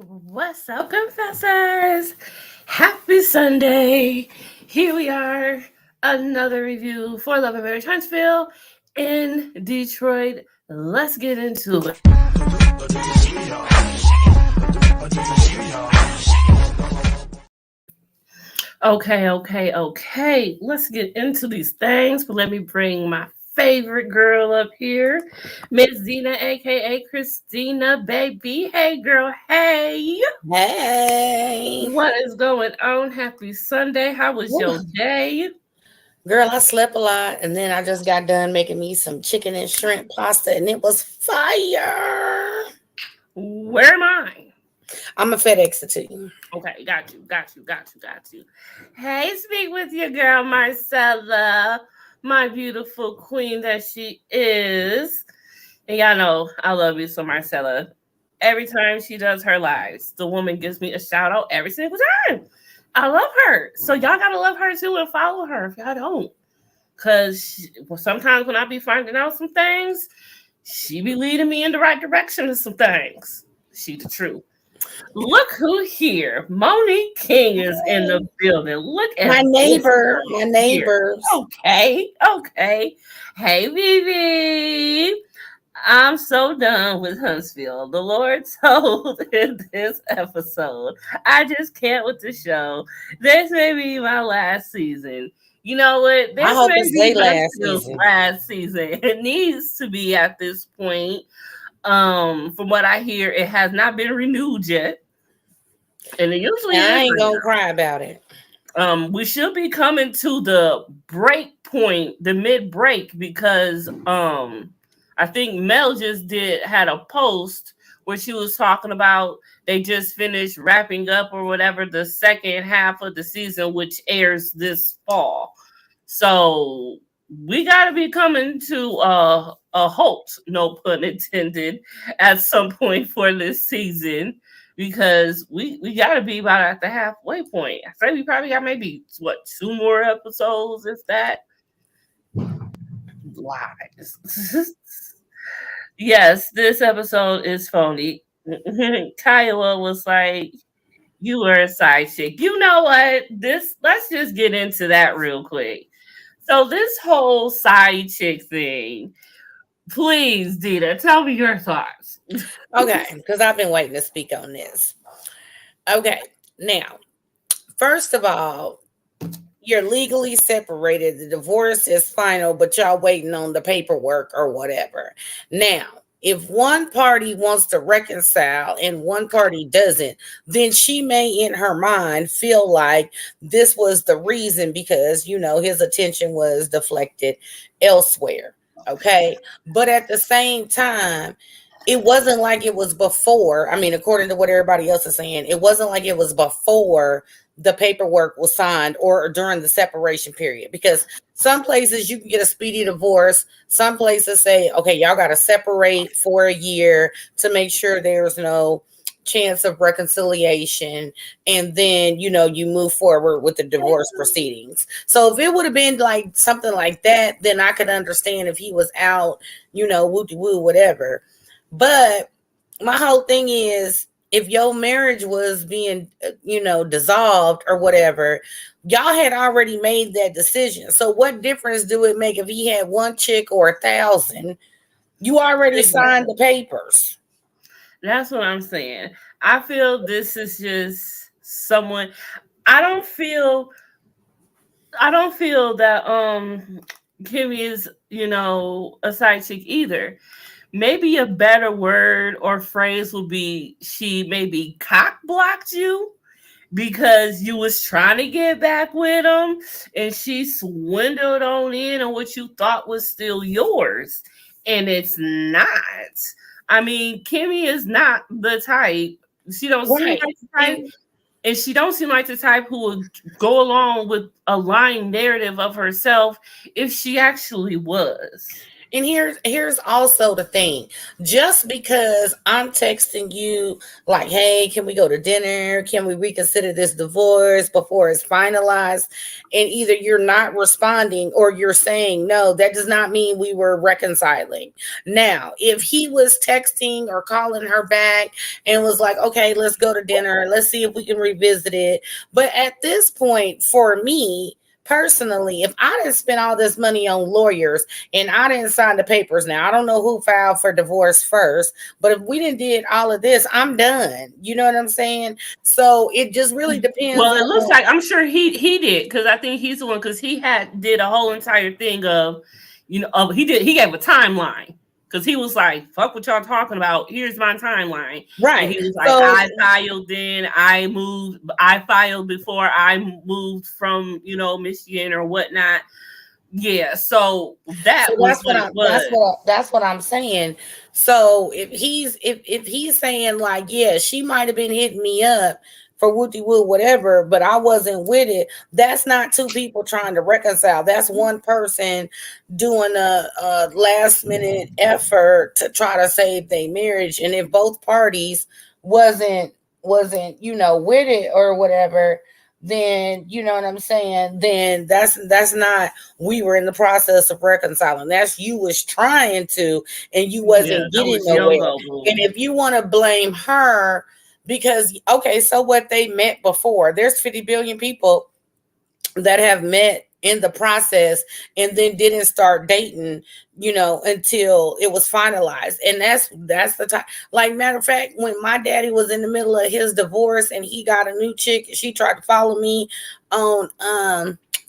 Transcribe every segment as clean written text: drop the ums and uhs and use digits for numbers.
What's up, confessors? Happy Sunday. Here we are, another review for Love and Mary Huntsville in Detroit. Let's get into it. Okay. Let's get into these things, but let me bring my favorite girl up here, Miss Zena, aka Christina, baby. Hey, girl. Hey. Hey, What is going on? Happy Sunday. How was Woo. your day? Girl, I slept a lot and then I just got done making me some chicken and shrimp pasta and it was fire. Where am I? I'm a FedEx it to you. Okay, got you. Hey, speak with your girl Marcella, my beautiful queen that she is. And y'all know I love you so, Marcella. Every time she does her lives, the woman gives me a shout out every single time. I love her. So y'all gotta love her too and follow her if y'all don't. Cause sometimes when I be finding out some things, she be leading me in the right direction of some things. She the truth. Look who here. Monique King is in the building. Look at this My girl here. neighbors. Okay. Hey, Vivi. I'm so done with Huntsville. The Lord told in this episode, I just can't with the show. This may be my last season. You know what? I This hope may it's be their last Huntsville's season. last season. It needs to be at this point. From what I hear, it has not been renewed yet. And it usually And I is ain't right gonna cry about it. we should be coming to the break point, the mid break, because I think Mel just had a post where she was talking about they just finished wrapping up or whatever the second half of the season, which airs this fall. So we got to be coming to a halt, no pun intended, at some point for this season because we got to be about at the halfway point. I think we probably got maybe what two more episodes, if that. Lies. Yes, this episode is phony. Kiowa was like, "You were a side chick." You know what? This let's just get into that real quick. So this whole side chick thing, please, Dita, tell me your thoughts. Okay, because I've been waiting to speak on this. Okay, now, first of all, you're legally separated. The divorce is final, but y'all waiting on the paperwork or whatever. Now, if one party wants to reconcile and one party doesn't, then she may in her mind feel like this was the reason because, his attention was deflected elsewhere. Okay. But at the same time, it wasn't like it was before. I mean, according to what everybody else is saying, it wasn't like it was before the paperwork was signed or during the separation period, because some places you can get a speedy divorce. Some places say, okay, y'all got to separate for a year to make sure there's no chance of reconciliation, and then you move forward with the divorce proceedings. So if it would have been like something like that, then I could understand if he was out, woo woo whatever. But my whole thing is, if your marriage was being, dissolved or whatever, y'all had already made that decision. So what difference do it make if he had one chick or 1,000? You already signed the papers. That's what I'm saying. I feel this is just someone. I don't feel. I don't feel that Kimmy is a side chick either. Maybe a better word or phrase would be she maybe cock blocked you because you was trying to get back with him and she swindled on in on what you thought was still yours and it's not. I mean, Kimmy is not the type. She don't seem Right. like the type, and she don't seem like the type who would go along with a lying narrative of herself if she actually was. And here's also the thing. Just because I'm texting you like, hey, can we go to dinner? Can we reconsider this divorce before it's finalized? And either you're not responding or you're saying no, that does not mean we were reconciling. Now, if he was texting or calling her back and was like, okay, let's go to dinner, let's see if we can revisit it. But at this point, for me, personally, if I didn't spend all this money on lawyers and I didn't sign the papers, now I don't know who filed for divorce first, but if we didn't did all of this, I'm done. You know what I'm saying? So it just really depends Well, it looks on. like I'm sure he did because I think he's the one because he had did a whole entire thing of, he gave a timeline because he was like, "Fuck what y'all talking about. Here's my timeline," and Right. he was like, So "I filed then. I filed before I moved from Michigan or whatnot." Yeah, so that so was that's what what it I'm was. that's what I'm saying. So if he's saying like, yeah, she might have been hitting me up for wooty woo whatever, but I wasn't with it. That's not two people trying to reconcile. That's one person doing a last minute effort to try to save their marriage. And if both parties wasn't wasn't with it or whatever, then you know what I'm saying. Then that's not we were in the process of reconciling. That's you was trying to, and you Yeah, wasn't that getting was nowhere. young go And boo. if you want to blame her, because okay, so what they met before, there's 50 billion people that have met in the process and then didn't start dating until it was finalized. And that's the time. Like, matter of fact, when my daddy was in the middle of his divorce and he got a new chick, she tried to follow me on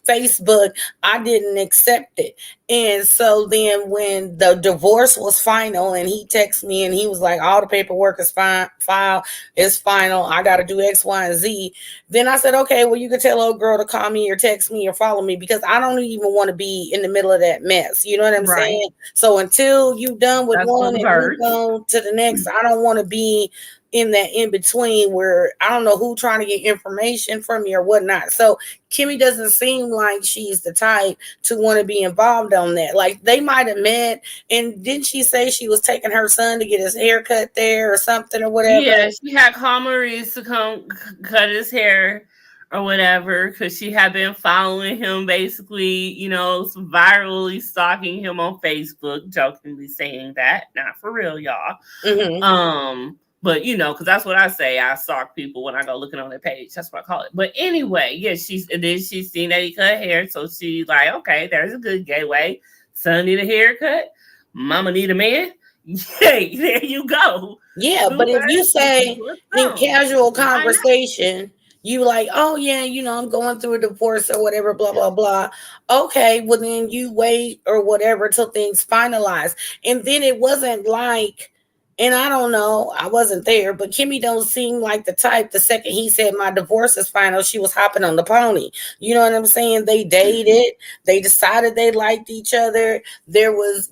Facebook. I didn't accept it. And so then when the divorce was final and he texted me and he was like, all the paperwork is file is final, I got to do X, Y, and Z. Then I said, okay, well, you can tell old girl to call me or text me or follow me because I don't even want to be in the middle of that mess. You know what I'm Right. saying? So until you done with That's for one the and move birds. on to the next, I don't want to be in that in between where I don't know who trying to get information from me or whatnot. So Kimmy doesn't seem like she's the type to want to be involved on that. Like, they might have met, and didn't she say she was taking her son to get his hair cut there or something or whatever? Yeah, she had called Maurice to come cut his hair or whatever because she had been following him, basically, virally stalking him on Facebook, jokingly saying that, not for real, y'all. Mm-hmm. But because that's what I say. I stalk people when I go looking on their page. That's what I call it. But anyway, yeah, she's seen that he cut hair, so she's like, okay, there's a good gateway. Son need a haircut. Mama need a man. Yay, there you go. Yeah, Two but if you birds say with in thumbs. casual Why not? conversation, you like, oh yeah, I'm going through a divorce or whatever, blah blah blah. Okay, well then you wait or whatever till things finalize. And then it wasn't like, and I don't know, I wasn't there, but Kimmy don't seem like the type. The second he said my divorce is final, she was hopping on the pony. You know what I'm saying? They dated, they decided they liked each other. There was,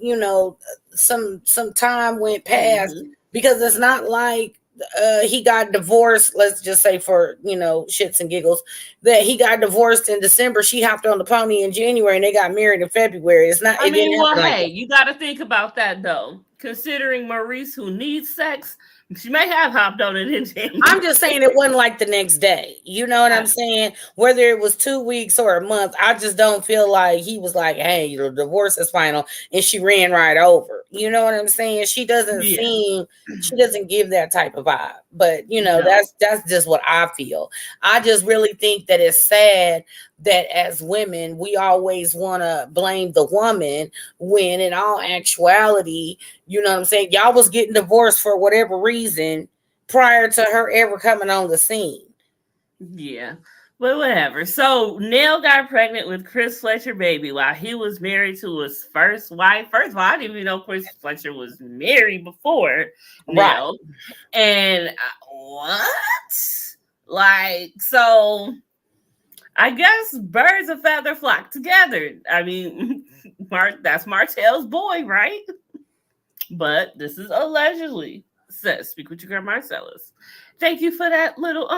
some time went past, Mm-hmm. because it's not like he got divorced, let's just say for shits and giggles, that he got divorced in December, she hopped on the pony in January, and they got married in February. I It didn't mean, well, happen like hey, that. you got to think about that though. Considering Maurice, who needs sex, she may have hopped on it in I'm January. just saying it wasn't like the next day. You know what I'm saying? Whether it was 2 weeks or a month, I just don't feel like he was like, hey, the divorce is final, and she ran right over. You know what I'm saying? Yeah, She doesn't give that type of vibe. But no. that's just what I feel. I just really think that it's sad that as women, we always want to blame the woman when in all actuality, you know what I'm saying, y'all was getting divorced for whatever reason prior to her ever coming on the scene. Yeah. But whatever. So Nell got pregnant with Chris Fletcher baby while he was married to his first wife. First of all, I didn't even know Chris Fletcher was married before Right. Nell. And what? Like, so I guess birds of feather flock together. I mean, that's Martell's boy, right? But this is allegedly. Says, speak with your girl Marcellus. Thank you for that little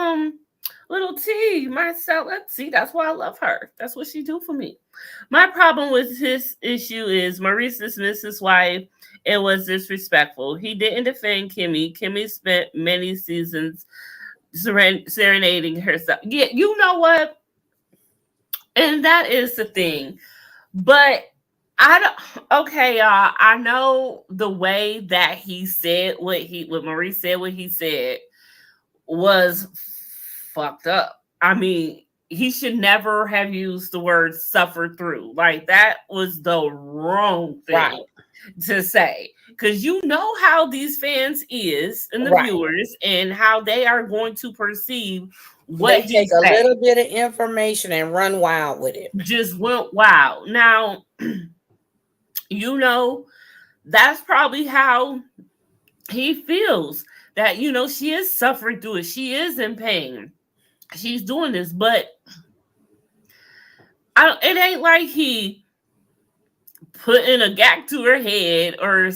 Little T, Marcella. See, that's why I love her. That's what she do for me. My problem with his issue is Maurice dismissed his wife and was disrespectful. He didn't defend Kimmy. Kimmy spent many seasons serenading herself. Yeah, you know what? And that is the thing. But I don't. Okay, y'all. I know the way that he said what Maurice said, what he said was fucked up. I mean, he should never have used the word suffer through. Like that was the wrong thing to say. Because you know how these fans is and the viewers and how they are going to perceive what they take a little bit of information and run wild with it. Just went wild. Now, you know, that's probably how he feels. That, you know, she is suffering through it. She is in pain. She's doing this, but it ain't like he putting a gag to her head or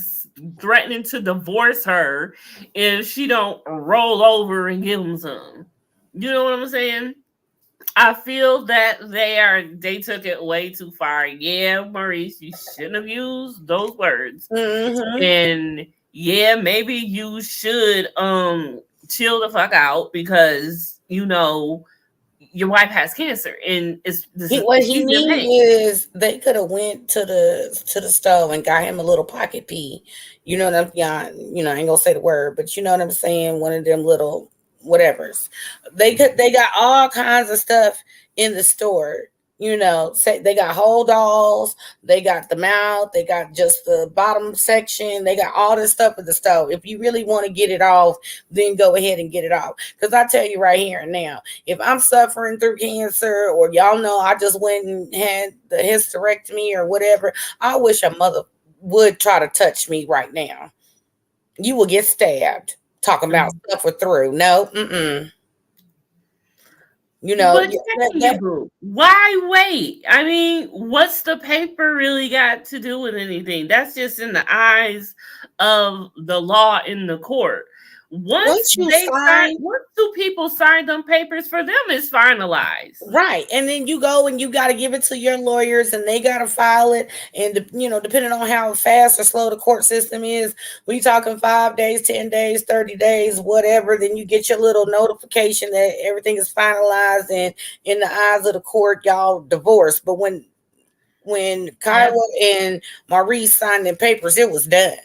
threatening to divorce her if she don't roll over and give him some. You know what I'm saying? I feel that they took it way too far. Yeah, Maurice, you shouldn't have used those words. Mm-hmm. And yeah, maybe you should chill the fuck out because you know your wife has cancer and what he needs is they could have went to the stove and got him a little pocket pea. You know what I ain't gonna say the word, but you know what I'm saying, one of them little whatevers. They got all kinds of stuff in the store. You know, say they got whole dolls, they got the mouth, they got just the bottom section, they got all this stuff at the stove. If you really want to get it off, then go ahead and get it off. Because I tell you right here and now, if I'm suffering through cancer, or y'all know I just went and had the hysterectomy or whatever, I wish a mother would try to touch me right now. You will get stabbed. Talking about suffer through. No, You know, why wait? I mean, what's the paper really got to do with anything? That's just in the eyes of the law in the court. Once two people sign them papers, for them it's finalized. Right. And then you go and you got to give it to your lawyers and they got to file it. And, you know, depending on how fast or slow the court system is, we talking 5 days, 10 days, 30 days, whatever. Then you get your little notification that everything is finalized and in the eyes of the court, y'all divorced. But when Kyla and Maurice signed the papers, it was done.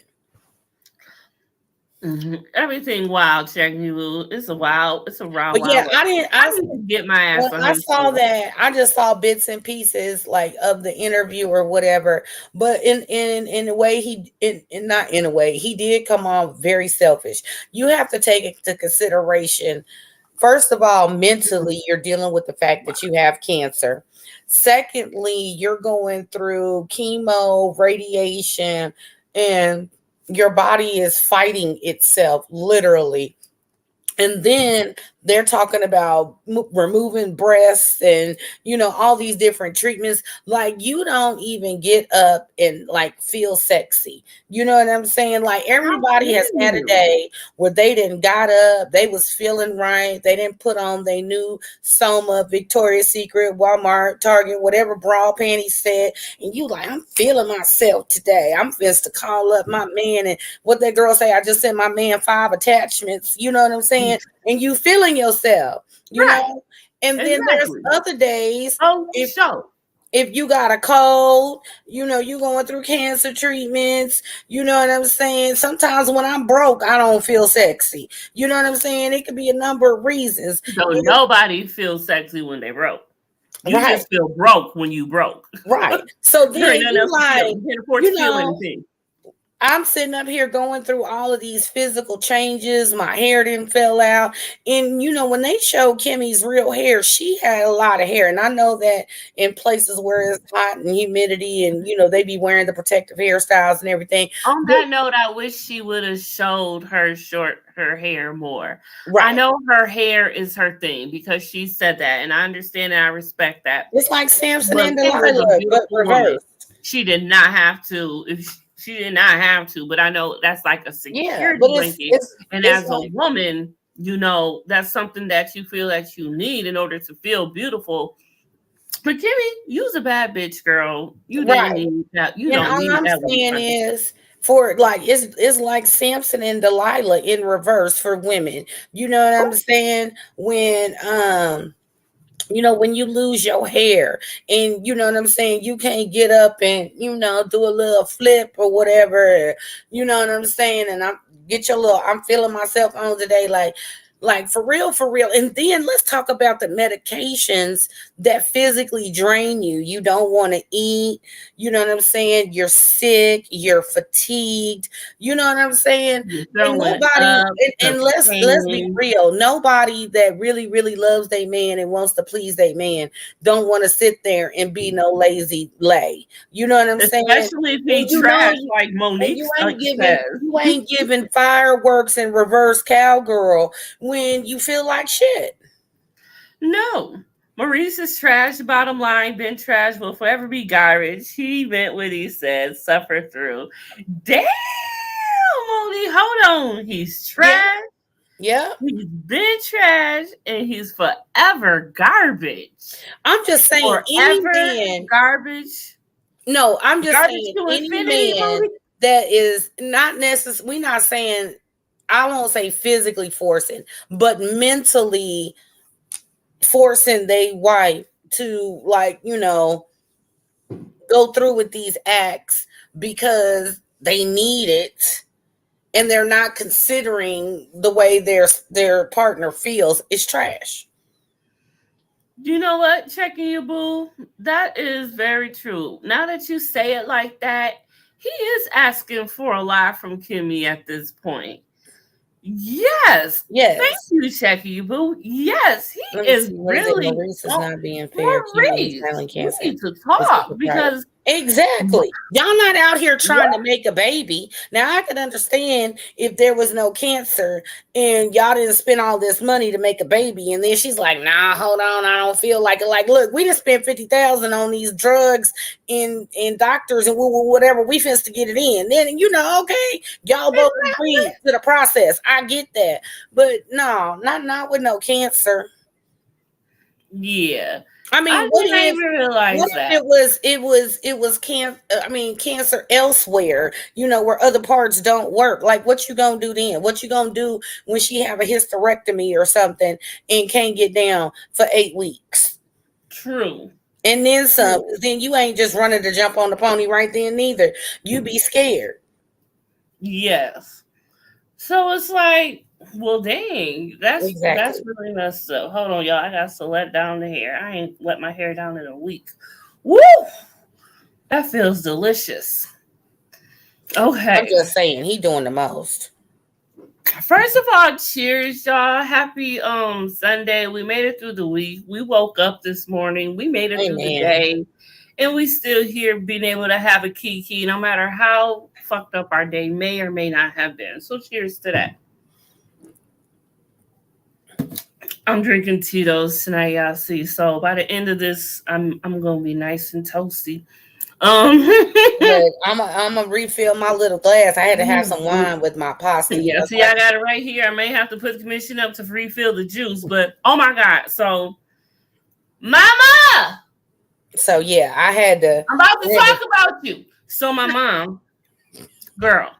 Mm-hmm. Everything wild, checking you. It's a wild. But yeah, I didn't get my ass. I saw that. I just saw bits and pieces like of the interview or whatever. But in a way, he did come on very selfish. You have to take into consideration. First of all, mentally, you're dealing with the fact that you have cancer. Secondly, you're going through chemo, radiation, and your body is fighting itself literally. And then they're talking about removing breasts and, you know, all these different treatments. Like, you don't even get up and like feel sexy. You know what I'm saying? Like, everybody has had a day where they didn't got up, they was feeling right, they didn't put on their new Soma, Victoria's Secret, Walmart, Target, whatever bra panties said, and you like, I'm feeling myself today. I'm supposed to call up my man, and what that girl say, I just sent my man 5 attachments. You know what I'm saying? And you feeling yourself, you know. And then there's other days. If you got a cold, you know, you going through cancer treatments, you know what I'm saying? Sometimes when I'm broke, I don't feel sexy. You know what I'm saying? It could be a number of reasons. So nobody feels sexy when they broke. You just feel broke when you broke. Right. So then you like, you know, I'm sitting up here going through all of these physical changes. My hair didn't fell out. And, you know, when they showed Kimmy's real hair, she had a lot of hair. And I know that in places where it's hot and humidity and, you know, they be wearing the protective hairstyles and everything. On that note, I wish she would have showed her hair more. Right. I know her hair is her thing because she said that. And I understand and I respect that. It's like Samson and Delilah, but reversed. She did not have to. She did not have to, but I know that's like a security blanket. And as a woman, that's something that you feel that you need in order to feel beautiful. But Kimmy, you's a bad bitch, girl. You didn't Right. need that. You And don't all need I'm that saying one. is for like it's like Samson and Delilah in reverse for women. You know what I'm saying? When you lose your hair and you know what I'm saying, you can't get up and do a little flip or whatever, you know what I'm saying, and I'm feeling myself on today, like for real. And then let's talk about the medications that physically drain you. You don't want to eat, you know what I'm saying, you're sick, you're fatigued, you know what I'm saying. You're And throwing nobody, up and the let's be pain. real, nobody that really really loves their man and wants to please their man don't want to sit there and be no lazy lay, you know what I'm saying. Especially if he And trash like and Monique you like ain't giving says. you ain't giving fireworks and reverse cowgirl when you feel like shit. No. Maurice is trash, bottom line, been trash, will forever be garbage. He meant what he said, suffer through. Damn, Monique, hold on. He's Yeah, trash. yeah. He's been trash and he's forever garbage. I'm just saying any Forever man. garbage. No, I'm just Garbage saying to any infinity, man Monique. that is not necessarily. We're not saying. I won't say physically forcing, but mentally forcing they wife to go through with these acts because they need it and they're not considering the way their partner feels is trash. You know what? Checking you, boo. That is very true. Now that you say it like that, he is asking for a lot from Kimmy at this point. Yes. Thank Yes. you, Checky Boo. Yes, he Let me is see. What is it? really Maurice is oh, not being fair. Kimmy is Maurice. filing You cancer. need to This is talk the private. because Exactly. Y'all not out here trying to what? make a baby. Now I could understand if there was no cancer and y'all didn't spend all this money to make a baby, and then she's like, "Nah, hold on, I don't feel like it." Like, look, we just spent 50,000 on these drugs and doctors and whatever. We finna to get it in. Then okay, y'all both agreed to the process. I get that, but no, not with no cancer. Yeah. I mean, I didn't even what realize if that. it was cancer elsewhere, where other parts don't work. Like, what you gonna do then? What you gonna do when she have a hysterectomy or something and can't get down for 8 weeks? True. And then some, True. then you ain't just running to jump on the pony right then neither. You be scared. Yes. So it's like, well, dang, that's Exactly. really messed up. Hold on, y'all. I got to let down the hair. I ain't let my hair down in a week. Woo! That feels delicious. I'm Okay. just saying, he doing the most. First of all, cheers, y'all. Happy Sunday. We made it through the week. We woke up this morning. We made it through the Amen. day. And we still here being able to have a kiki, no matter how fucked up our day may or may not have been. So cheers to that. I'm drinking Tito's tonight, y'all see. So by the end of this, I'm gonna be nice and toasty. Um Look, I'm gonna refill my little glass. I had to have some wine with my pasta. Yeah, That's see, I got it right here. I may have to put the commission up to refill the juice, but oh my god! So, Mama, So yeah, I had to. I'm about to talk about you. So my mom, girl,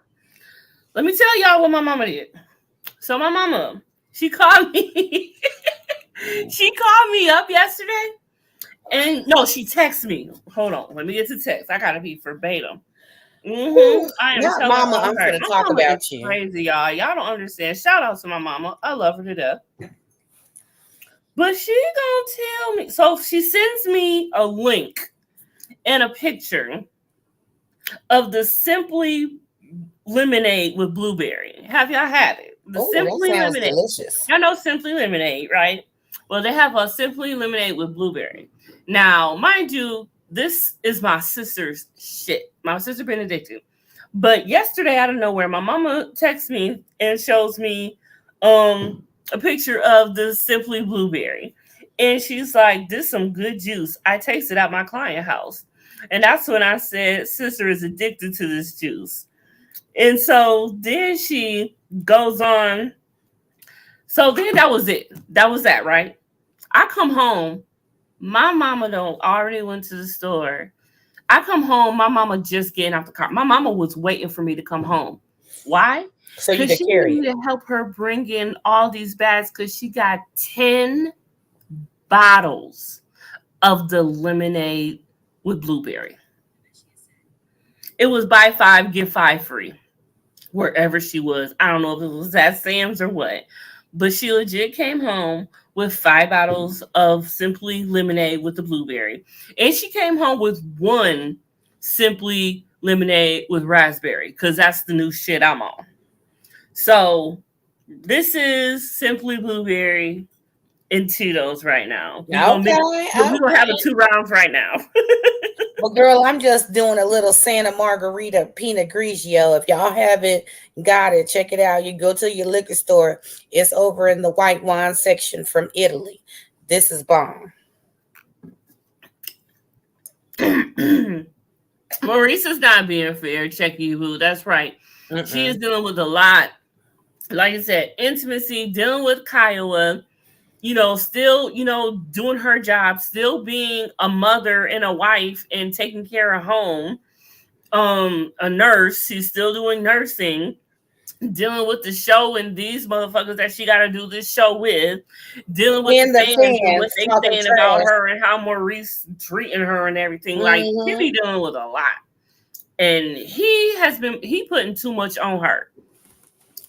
let me tell y'all what my mama did. So my mama, she called me. She called me up yesterday, and no, she texted me. Hold on, let me get to text. I gotta be verbatim. Whew, I am not telling mama. on I'm her. gonna My talk mama is about you. crazy, y'all. Y'all don't understand. Shout out to my mama. I love her to death. But she gonna tell me. So she sends me a link and a picture of the Simply lemonade with blueberry. Have y'all had it? The Oh, that Simply sounds lemonade. delicious. Y'all know Simply lemonade, right? Well, they have a Simply lemonade with blueberry. Now, mind you, this is my sister's shit. My sister Benedictine. But yesterday, out of nowhere, my mama texts me and shows me a picture of the Simply blueberry. And she's like, this is some good juice. I tasted at my client house. And that's when I said, sister is addicted to this juice. And so then she goes on So then that was it. That was that, right? I come home. My mama don't already went to the store. I come home. My mama just getting out the car. My mama was waiting for me to come home. Why? So you Because could she carry needed it. me to help her bring in all these bags because she got 10 bottles of the lemonade with blueberry. It was buy five, get five free wherever she was. I don't know if it was at Sam's or what, but she legit came home with 5 bottles of simply lemonade with the blueberry. And she came home with one simply lemonade with raspberry because that's the new shit I'm on. So this is simply blueberry and Tito's right now. Okay, We gonna have a okay. 2 rounds right now. Well, girl, I'm just doing a little Santa Margarita Pinot Grigio. If y'all haven't got it, check it out. You go to your liquor store. It's over in the white wine section from Italy. This is bomb. Maurice is not being fair. Check you, boo. That's right. She is Mm-mm. dealing with a lot. Like I said, intimacy, dealing with Kiowa, still, doing her job, still being a mother and a wife and taking care of home. A nurse, she's still doing nursing, dealing with the show and these motherfuckers that she got to do this show with, dealing with the And the fans and what fans they talking saying about trash. her and how Maurice treating her and everything. Like, Mm-hmm. Kimmy dealing with a lot. And he putting too much on her.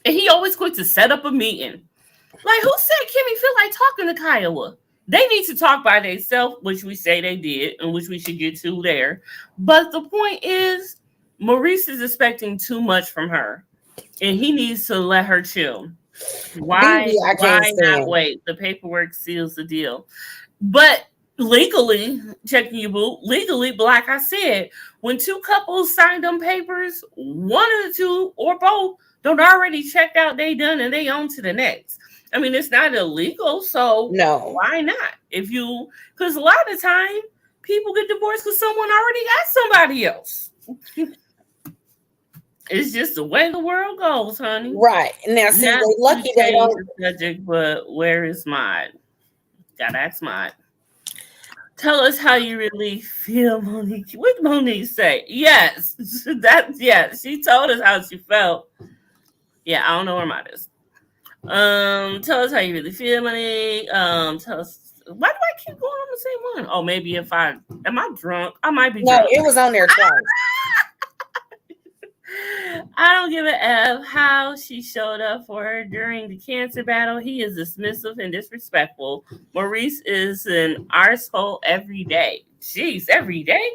And he always quick to set up a meeting. Like, who said Kimmy feel like talking to Kiowa? They need to talk by themselves, which we say they did, and which we should get to there. But the point is, Maurice is expecting too much from her, and he needs to let her chill. BB, Why? I Why can't not stand. wait? The paperwork seals the deal. But legally, checking you, boo. Legally, but like I said, when two couples sign them papers, one of the two or both don't already checked out they done and they on to the next. I mean, it's not illegal, so No. why not? Because a lot of the time people get divorced because someone already got somebody else. It's just the way the world goes, honey. Right. Now, see, Not they to lucky they change don't. the subject, but where is Mod? Gotta ask Mod. Tell us how you really feel, Monique. What did Monique say? Yes, yes. She told us how she felt. Yeah, I don't know where Mod is. Tell us how you really feel, Monique. Tell us why do I keep going on the same one? Oh, maybe if I am I drunk? I might be No, drunk. it was on there twice. I don't give a F how she showed up for her during the cancer battle. He is dismissive and disrespectful. Maurice is an arsehole every day. Jeez, every day?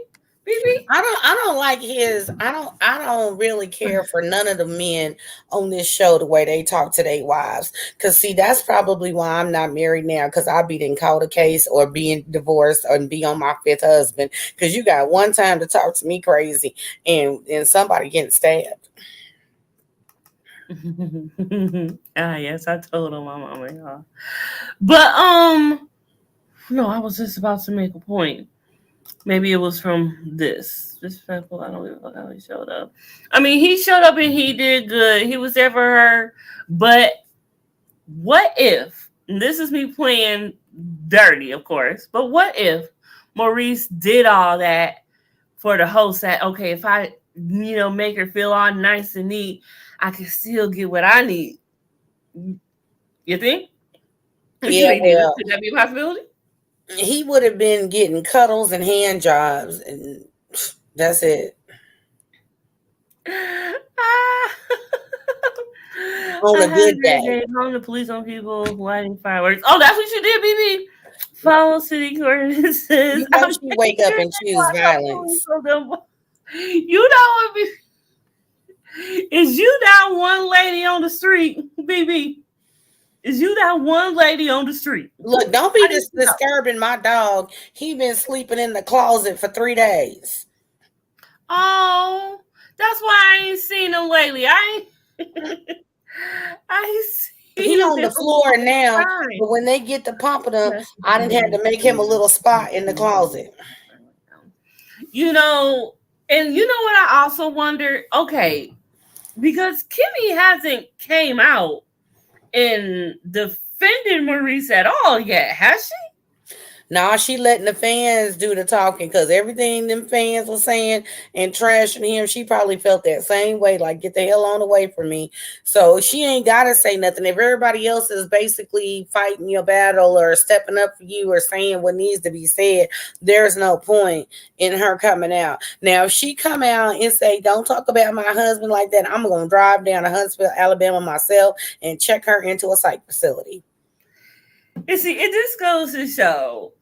BB? I don't like his I don't really care for none of the men on this show the way they talk to their wives. Cause see, that's probably why I'm not married now, because I be in caught a case or being divorced or be on my fifth husband. Cause you got one time to talk to me crazy and somebody getting stabbed. Yes, I told him my mama, y'all. But no, I was just about to make a point. Maybe it was from this. Disrespectful. I don't give a fuck how he showed up. I mean, he showed up and he did good. He was there for her. But what if, and this is me playing dirty, of course, but what if Maurice did all that for the host that, okay, if I, make her feel all nice and neat, I can still get what I need. You think? What you Yeah, think? well, Could that be a possibility? he would have been getting cuddles and hand jobs and that's it. Ah. On I a had a good great day. day. Calling the police on people lighting fireworks. Oh, that's what you did, BB. Follow city coordinates. You know I'm she making wake up sure and they choose watch out police violence. on them. You know what? Is you that one lady on the street, BB? Is you that one lady on the street? Look, don't be I need to know. disturbing my dog. He been sleeping in the closet for 3 days. Oh, that's why I ain't seen him lately. I ain't He seen on him the all floor the now, time. but when they get to pumping him, That's I didn't have to make him a little spot in the closet. You know, and you know what I also wonder? Okay, because Kimmy hasn't came out in defending Maurice at all yet, has she? Nah, she letting the fans do the talking because everything them fans were saying and trashing him, she probably felt that same way. Like, get the hell on away from me. So she ain't gotta say nothing. If everybody else is basically fighting your battle or stepping up for you or saying what needs to be said, there's no point in her coming out. Now, if she come out and say, "Don't talk about my husband like that," I'm gonna drive down to Huntsville, Alabama myself and check her into a psych facility. You see, it just goes to show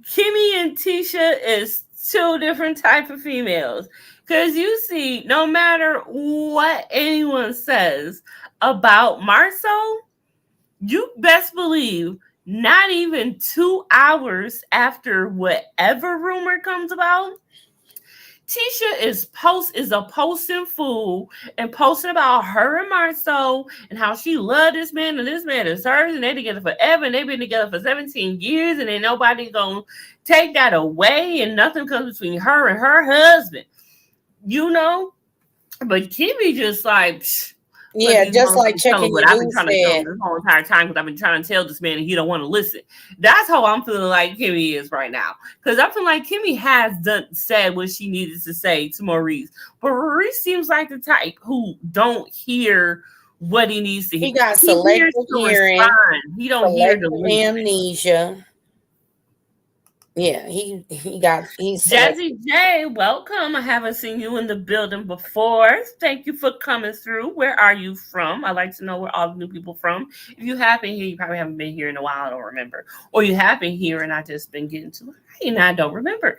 Kimmy and Tisha is two different type of females. Because you see, no matter what anyone says about Marcel, you best believe not even 2 hours after whatever rumor comes about, Tisha is a posting fool and posting about her and Marceau and how she loved this man and this man is hers and they together forever and they've been together for 17 years and ain't nobody gonna take that away and nothing comes between her and her husband. You know? But Kimmy just like Yeah, just like checking what your I've been trying to tell him said. this whole entire time because I've been trying to tell this man and he don't want to listen. That's how I'm feeling like Kimmy is right now. Because I feel like Kimmy has said what she needed to say to Maurice. But Maurice seems like the type who don't hear what he needs to hear. He got selective hearing. He don't hear the amnesia. Yeah, he's Jazzy J, welcome. I haven't seen you in the building before. Thank you for coming through. Where are you from? I like to know where all the new people from. If you have been here, you probably haven't been here in a while. I don't remember. Or you have been here and I just been getting to it and I don't remember.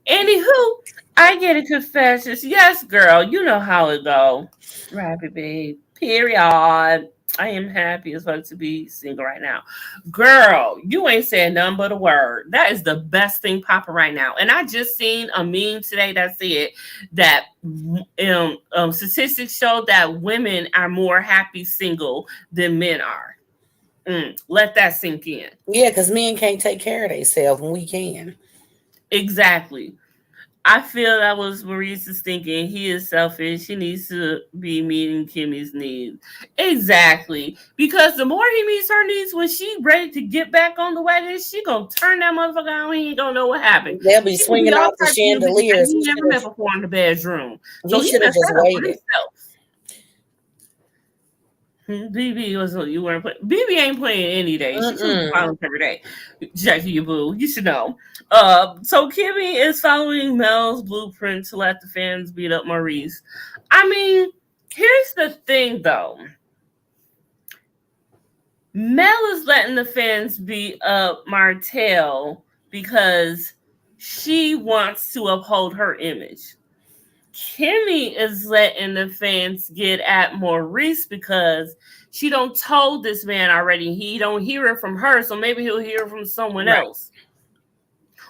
Anywho, I get a confession. Yes, girl, you know how it go. Rabbit babe. Period. I am happy as fuck to be single right now. Girl, you ain't saying nothing but a word. That is the best thing popping right now. And I just seen a meme today that said that statistics show that women are more happy single than men are. Let that sink in. Yeah, because men can't take care of themselves and we can. Exactly. I feel that was Maurice's thinking. He is selfish. He needs to be meeting Kimmy's needs. Exactly. Because the more he meets her needs, when she ready to get back on the wagon, she gonna turn that motherfucker on. He ain't gonna know what happened. They'll be swinging off the chandeliers. He never met before in the bedroom. So he should have just waited. BB was you weren't playing. BB ain't playing any day. She's violence every day. Jackie, you boo. You should know. So Kimmy is following Mel's blueprint to let the fans beat up Maurice. I mean, here's the thing though. Mel is letting the fans beat up Martell because she wants to uphold her image. Kimmy is letting the fans get at Maurice because she don't told this man already. He don't hear it from her, so maybe he'll hear it from someone else.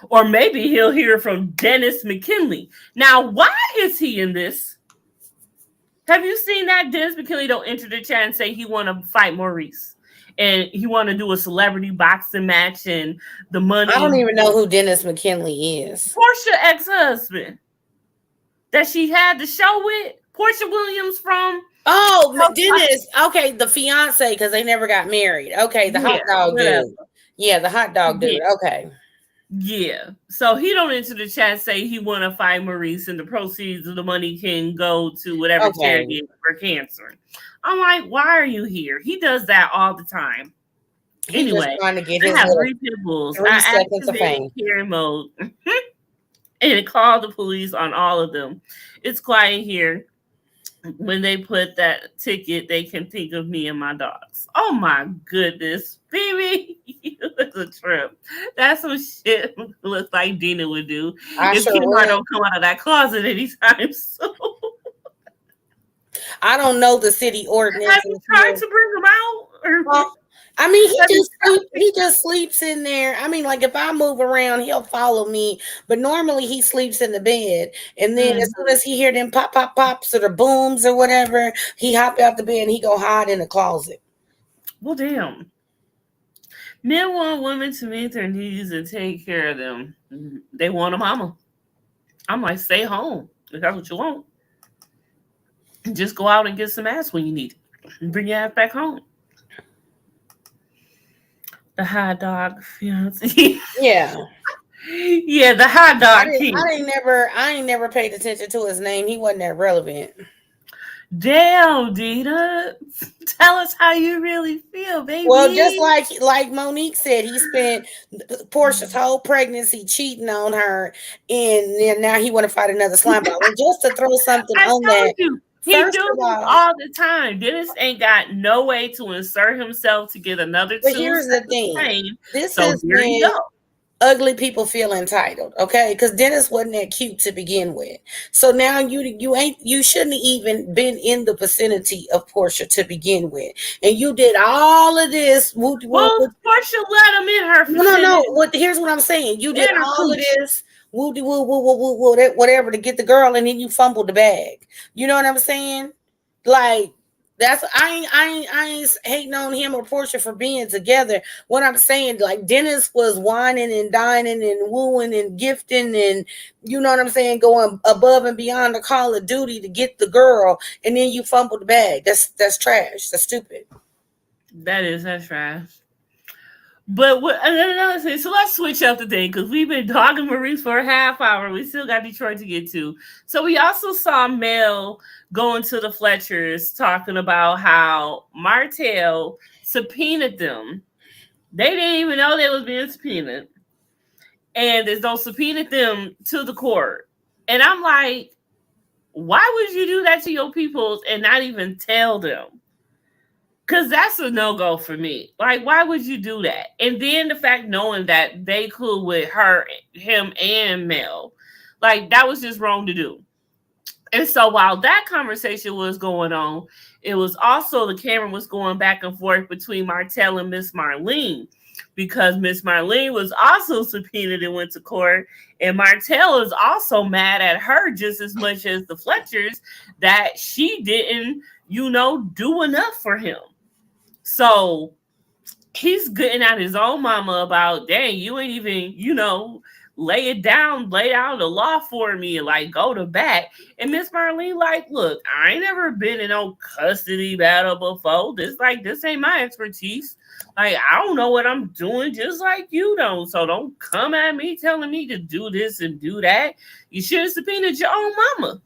Or maybe he'll hear from Dennis McKinley. Now, why is he in this? Have you seen that Dennis McKinley don't enter the chat and say he want to fight Maurice? And he want to do a celebrity boxing match and the money. I don't even know who Dennis McKinley is. Portia ex-husband that she had the show with. Portia Williams from... Oh, Dennis. Okay, the fiance, because they never got married. Okay, the hot dog dude. Yeah, the hot dog dude. Okay. Yeah. So he don't enter the chat say he want to fight Maurice and the proceeds of the money can go to whatever charity for cancer. I'm like, why are you here? He does that all the time. Anyway, just trying to get his 3 pit bulls. 3 seconds of fame. Carry mode. And it called the police on all of them. It's quiet here. When they put that ticket, they can think of me and my dogs. Oh my goodness, baby, it's a trip. That's some shit looks like Dina would do if Kmart don't come out of that closet anytime soon. I don't know the city ordinance. Have you tried to bring them out? I mean, he just sleeps in there. I mean, like if I move around, he'll follow me. But normally he sleeps in the bed. And then as soon as he hear them pop, pop, pops or the booms or whatever, he hop out the bed and he go hide in the closet. Well, damn. Men want women to meet their needs and take care of them. They want a mama. I'm like, stay home if that's what you want. Just go out and get some ass when you need it. And bring your ass back home. The hot dog fiance. Yeah. Yeah, the hot dog king. I ain't never paid attention to his name. He wasn't that relevant. Damn, Dita. Tell us how you really feel, Well, just baby. like Monique said, he spent Portia's whole pregnancy cheating on her, and then now he want to fight another slime ball. And just to throw something I on told that, you. He first do of this all, all the time. Dennis ain't got no way to insert himself to get another but 2 here's the seconds thing: fame. this So is here you when go. ugly people feel entitled, okay? Because Dennis wasn't that cute to begin with. So now you shouldn't even been in the vicinity of Portia to begin with, and you did all of this. Well, Portia let him in her No. vicinity Here's what I'm saying. You did and her all of cooch. this, whatever, to get the girl, and then you fumbled the bag. You know what I'm saying? Like that's I ain't hating on him or Portia for being together. What I'm saying, like Dennis was whining and dining and wooing and gifting, and you know what I'm saying, going above and beyond the call of duty to get the girl, and then you fumbled the bag. That's trash. That's stupid. That's trash. But another thing, so let's switch up the thing because we've been talking Maurice for a half hour. We still got Detroit to get to. So we also saw Mel going to the Fletchers talking about how Martell subpoenaed them. They didn't even know they was being subpoenaed. And there's no subpoenaed them to the court. And I'm like, why would you do that to your peoples and not even tell them? Because that's a no-go for me. Like, why would you do that? And then the fact knowing that they cool with her, him, and Mel. Like, that was just wrong to do. And so while that conversation was going on, it was also the camera was going back and forth between Martell and Miss Marlene. Because Miss Marlene was also subpoenaed and went to court. And Martell is also mad at her just as much as the Fletchers that she didn't, do enough for him. So he's getting at his own mama about, dang, you ain't even, lay down the law for me and like go to bat. And Miss Marlene, like, look, I ain't never been in no custody battle before. This ain't my expertise. Like, I don't know what I'm doing, just like you don't. So don't come at me telling me to do this and do that. You should have subpoenaed your own mama.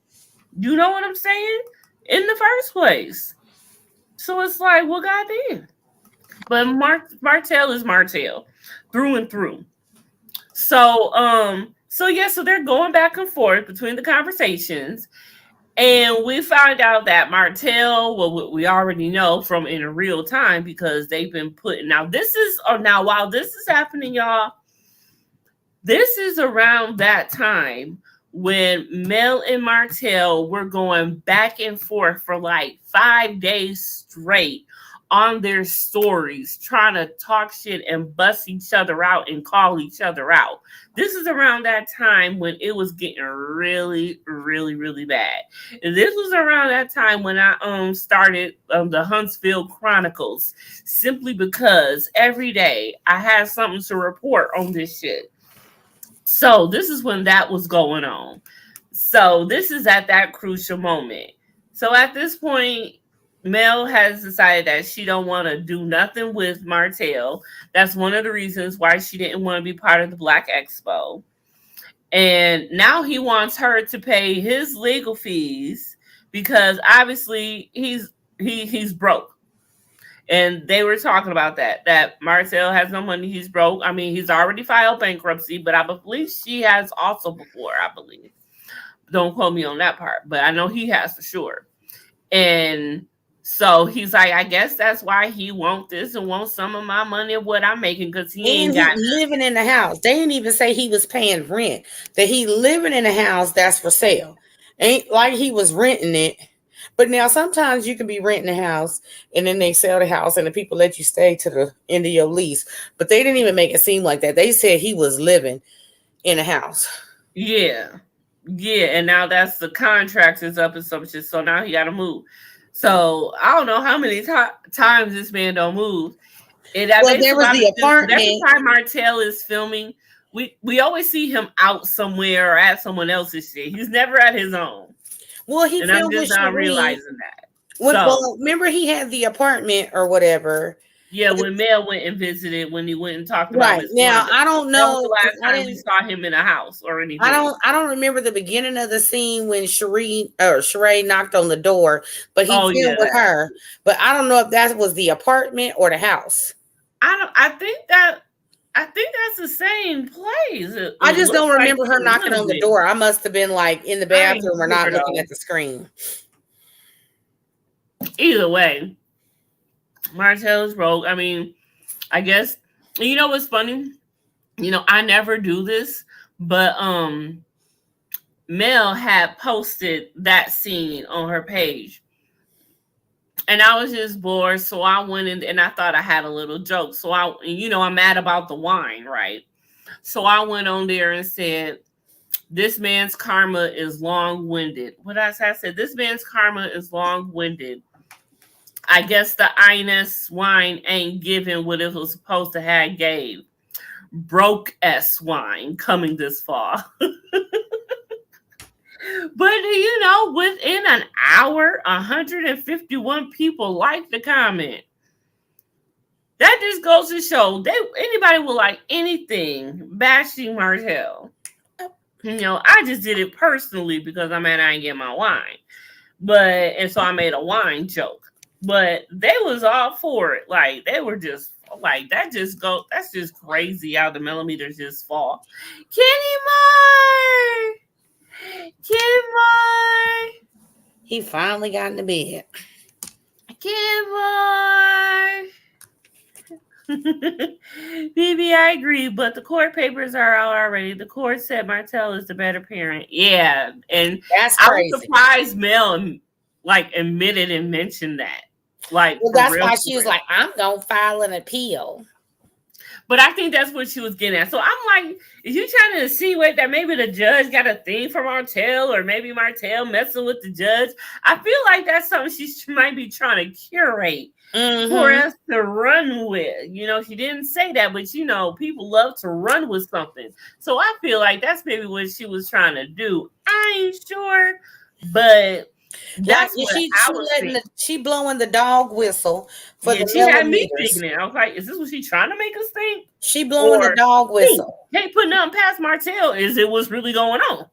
You know what I'm saying? In the first place. So it's like, well, goddamn. But Martell is Martell, through and through. So they're going back and forth between the conversations, and we found out that Martell, well, we already know from in real time because they've been putting now while this is happening, y'all. This is around that time when Mel and Martell were going back and forth for like 5 days straight on their stories, trying to talk shit and bust each other out and call each other out. This is around that time when it was getting really, really, really bad. And this was around that time when I started the Huntsville Chronicles, simply because every day I had something to report on this shit. So this is when that was going on. So this is at that crucial moment. So at this point, Mel has decided that she don't want to do nothing with Martell. That's one of the reasons why she didn't want to be part of the Black Expo. And now he wants her to pay his legal fees because obviously he's broke. And they were talking about that Martell has no money, he's broke. I mean, he's already filed bankruptcy, but I believe she has also before, I believe. Don't quote me on that part, but I know he has for sure. And so he's like, I guess that's why he wants this and wants some of my money of what I'm making, because he ain't got living in the house. They didn't even say he was paying rent. That he living in a house that's for sale. Ain't like he was renting it. But now sometimes you can be renting a house and then they sell the house and the people let you stay to the end of your lease. But they didn't even make it seem like that. They said he was living in a house. Yeah. And now that's the contract is up and some shit. So now he got to move. So I don't know how many times this man don't move. And that there was the apartment. Every time Martell is filming, we always see him out somewhere or at someone else's shit. He's never at his own. Well, I'm just not realizing that. Well, remember he had the apartment or whatever Yeah, when Mel went and visited, when he went and talked about Right Miss now, Wanda, I don't that was the know because last time we saw him in a house or anything. I don't remember the beginning of the scene when Sheree knocked on the door, but he Oh filmed yeah, with her. But I don't know if that was the apartment or the house. I don't. I think that's the same place. I It just looks don't like remember it her a knocking little on the bit. door. I must have been like in the I ain't bathroom or not sure looking though. at the screen. Either way, Martell's rogue. I mean, I guess you know what's funny. I never do this, but Mel had posted that scene on her page. And I was just bored, so I went in and I thought I had a little joke. So I'm mad about the wine, right? So I went on there and said, this man's karma is long-winded. What I said? I said, this man's karma is long-winded. I guess the Ines wine ain't giving what it was supposed to have gave. Broke S wine coming this fall. But within an hour, 151 people liked the comment. That just goes to show anybody will like anything bashing Martell. I just did it personally because I ain't getting my wine. And so I made a wine joke. But they was all for it. Like they were just like that's just crazy how the millimeters just fall. Kenny Moore! Kenny Moore! He finally got into bed. Kenny Moore! BB, I agree, but the court papers are out already. The court said Martell is the better parent. Yeah, and That's I was crazy. surprised Mel admitted and mentioned that. Well, For that's real. why she was like, I'm gonna file an appeal. But I think that's what she was getting at. So I'm like, is you trying to insinuate that maybe the judge got a thing for Martell, or maybe Martell messing with the judge? I feel like that's something she might be trying to curate for us to run with. She didn't say that, but people love to run with something. So I feel like that's maybe what she was trying to do. I ain't sure, but that's what I was thinking. She blowing the dog whistle for the She had me millimeters. thinking it. I was like, is this what she trying to make us think? She blowing the dog whistle. Hey, putting nothing past Martell. Is it what's really going on?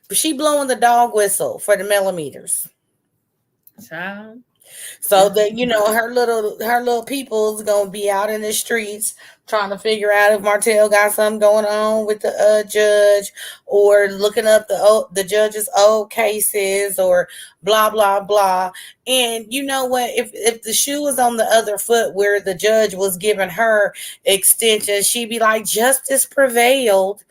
But she blowing the dog whistle for the millimeters. Child. So that her little people's gonna be out in the streets trying to figure out if Martell got something going on with the judge, or looking up the judge's old cases, or blah blah blah. And you know what? If the shoe was on the other foot where the judge was giving her extension, she'd be like, justice prevailed.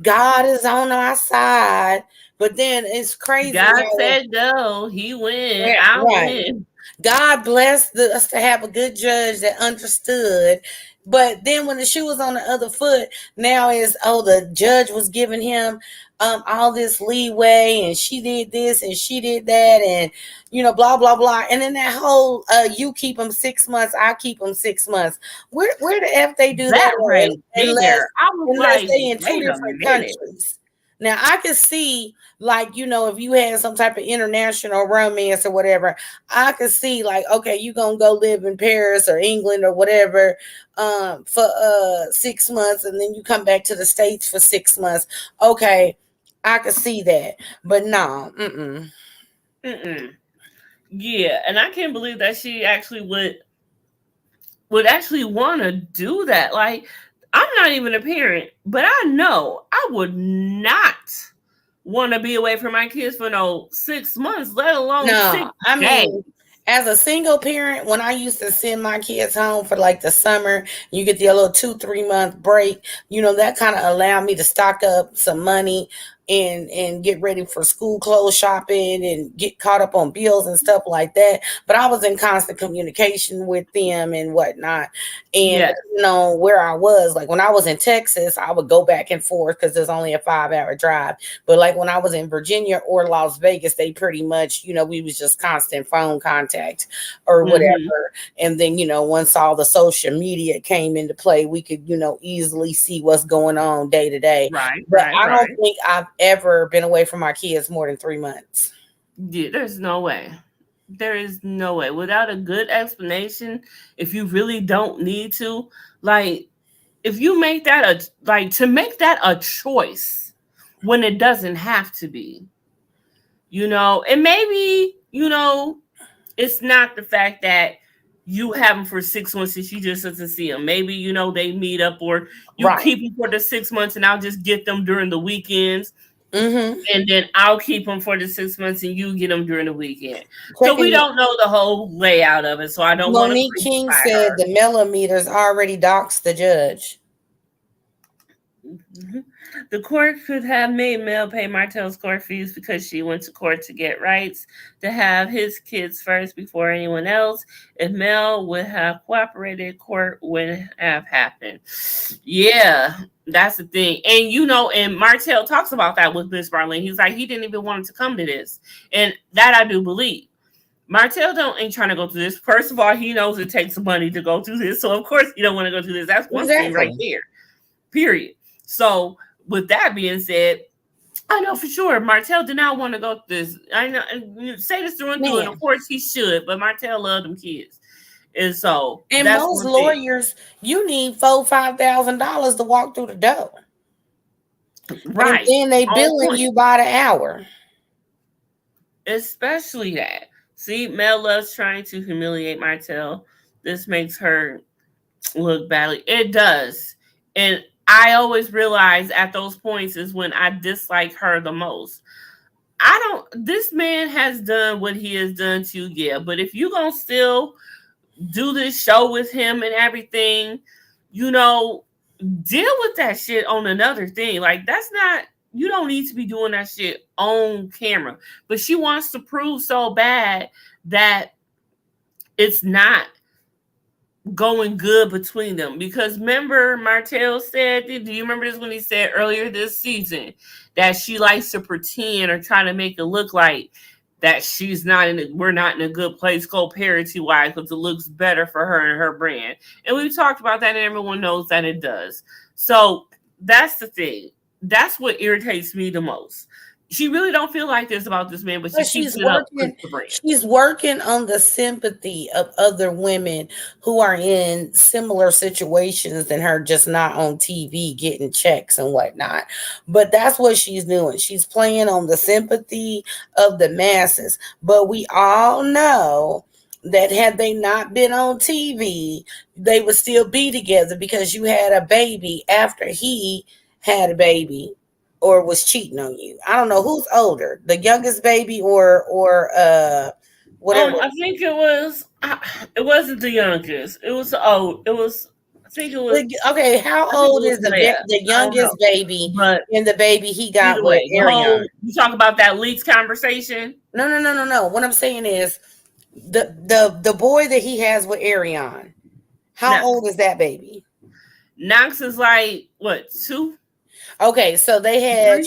God is on our side. But then it's crazy. God said go. He win. I win. God blessed us to have a good judge that understood. But then when the shoe was on the other foot, now the judge was giving him all this leeway, and she did this and she did that, and blah blah blah. And then that whole you keep them 6 months, I keep them 6 months. Where the F they do that right unless they in two different countries. Now I could see, if you had some type of international romance or whatever, I could see okay, you gonna go live in Paris or England or whatever for 6 months, and then you come back to the States for 6 months. Okay, I could see that, but no, Yeah, and I can't believe that she actually would actually want to do that. Like, I'm not even a parent, but I know I would not want to be away from my kids for 6 months, let alone 6 days. As a single parent, when I used to send my kids home for the summer, you get the little 2-3 month break, that kind of allowed me to stock up some money and get ready for school clothes shopping and get caught up on bills and stuff like that. But I was in constant communication with them and whatnot. And where I was, when I was in Texas, I would go back and forth because there's only a 5-hour drive. But when I was in Virginia or Las Vegas, they pretty much, we was just constant phone contact or whatever. And then, once all the social media came into play, we could, easily see what's going on day to day. But I don't think I've ever been away from my kids more than 3 months. Yeah, there's no way. There is no way without a good explanation. If you really don't need to, like, if you make that a like to make that a choice when it doesn't have to be, and maybe it's not the fact that you have them for 6 months and she just doesn't see them. Maybe they meet up, or you Right. keep them for the 6 months and I'll just get them during the weekends. Mm-hmm. And then I'll keep them for the 6 months and you get them during the weekend. So we Checking. don't know the whole layout of it. So I don't want to Monique King crucify said her. the millimeters already doxed the judge. Mm-hmm. The court could have made Mel pay Martell's court fees because she went to court to get rights to have his kids first before anyone else. If Mel would have cooperated, court wouldn't have happened. Yeah, that's the thing. And Martell talks about that with Miss Barlene. He's like, he didn't even want to come to this. And that I do believe. Martell ain't trying to go through this. First of all, he knows it takes money to go through this. So of course he don't want to go through this. That's one thing right Exactly. there. Period. So, with that being said, I know for sure Martell did not want to go through this. I know, say this through and through, and of course he should, but Martell loved them kids. And so, And that's most one thing. lawyers, you need $4,000-$5,000 to walk through the door. Right. And then they billing you by the hour. Especially that. See, Mel loves trying to humiliate Martell. This makes her look badly. It does. And I always realize at those points is when I dislike her the most. This man has done what he has done to you, yeah. But if you gonna still do this show with him and everything, deal with that shit on another thing. Like, that's not, you don't need to be doing that shit on camera. But she wants to prove so bad that it's not going good between them. Because remember, Martell said, do you remember this when he said earlier this season that she likes to pretend or try to make it look like that we're not in a good place co-parity wise because it looks better for her and her brand. And we've talked about that and everyone knows that it does. So that's the thing. That's what irritates me the most. She really don't feel like this about this man, but she's working. She's working on the sympathy of other women who are in similar situations than her, just not on TV getting checks and whatnot. But that's what she's doing. She's playing on the sympathy of the masses. But we all know that had they not been on TV, they would still be together because you had a baby after he had a baby or was cheating on you. I don't know who's older, the youngest baby or whatever. I think it wasn't the youngest. It was old. It was, I think it was. Okay, how old is the youngest baby and the baby he got with Ariana? You talk about that leaks conversation? No. What I'm saying is the boy that he has with Ariana. How old is that baby? Knox is like what, 2? Okay, so they had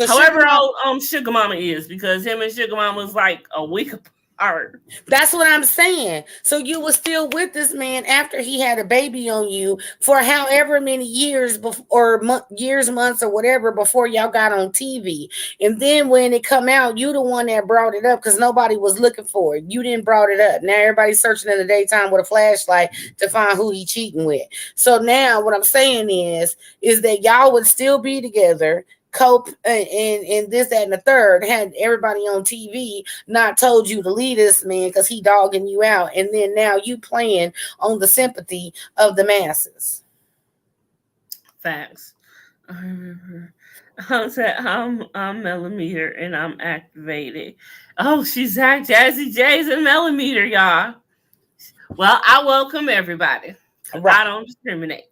however old Sugar Mama is, because him and Sugar Mama was like a week apart. That's what I'm saying. So you were still with this man after he had a baby on you for however many years months or whatever before y'all got on TV. And then when it come out, you the one that brought it up because nobody was looking for it. You didn't brought it up. Now everybody's searching in the daytime with a flashlight to find who he cheating with. So now what I'm saying is that y'all would still be together, cope and this, that, and the third, had everybody on TV not told you to leave this man because he dogging you out, and then now you playing on the sympathy of the masses. Facts. I'm millimeter and I'm activated. Oh, she's Jazzy J's and millimeter, y'all. Well, I welcome everybody. Right. I don't discriminate.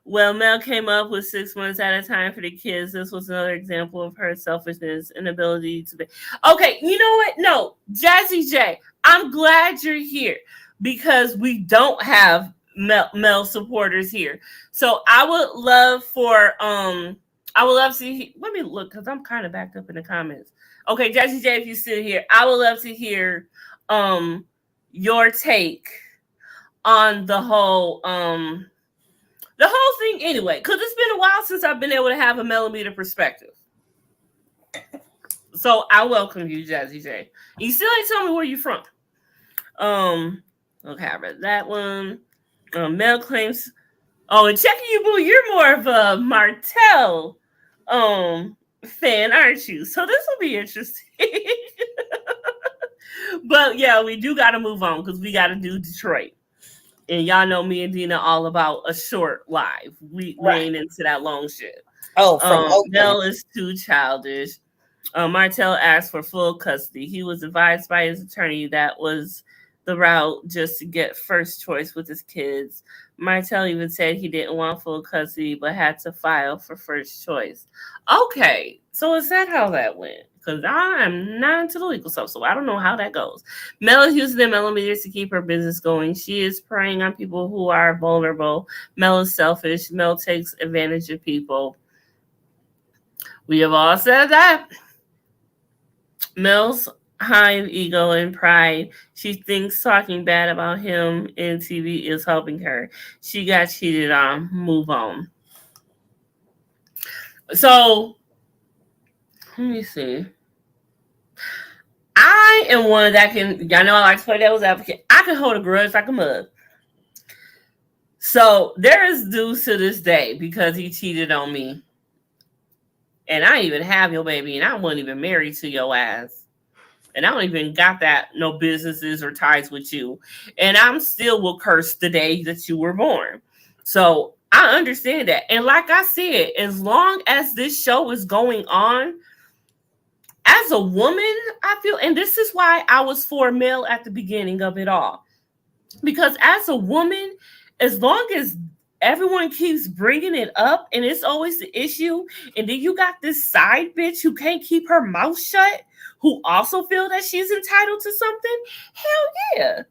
Well, Mel came up with 6 months at a time for the kids. This was another example of her selfishness and ability to be. Okay, you know what? No, Jazzy J, I'm glad you're here because we don't have Mel supporters here. So I would love to see. Let me look because I'm kind of backed up in the comments. Okay, Jazzy J, if you sit here, I would love to hear your take on the whole thing anyway, because it's been a while since I've been able to have a millimeter perspective. So I welcome you, Jazzy J. You still ain't tell me where you're from. Okay, I read that one. Mel claims. Oh, and checking you, boo. You're more of a Martell fan, aren't you? So this will be interesting. But yeah, we do got to move on because we got to do Detroit. And y'all know me and Dina all about a short live. We ain't into that long shit. Oh, from Oakland. Mel is too childish. Martell asked for full custody. He was advised by his attorney that was the route just to get first choice with his kids. Martell even said he didn't want full custody but had to file for first choice. Okay, so is that how that went? Because I'm not into the legal stuff, so I don't know how that goes. Mel is using the millimeters to keep her business going. She is preying on people who are vulnerable. Mel is selfish. Mel takes advantage of people. We have all said that. Mel's high in ego and pride. She thinks talking bad about him in TV is helping her. She got cheated on. Move on. So, let me see. I am one that can, y'all know I like to play devil's advocate. I can hold a grudge like a mug. So, there is dudes to this day because he cheated on me. And I even have your baby, and I wasn't even married to your ass. And I don't even got that, no businesses or ties with you. And I'm still will curse the day that you were born. So I understand that. And like I said, as long as this show is going on, as a woman, I feel, and this is why I was for Mel at the beginning of it all. Because as a woman, as long as everyone keeps bringing it up and it's always the issue, and then you got this side bitch who can't keep her mouth shut, who also feel that she's entitled to something, hell yeah.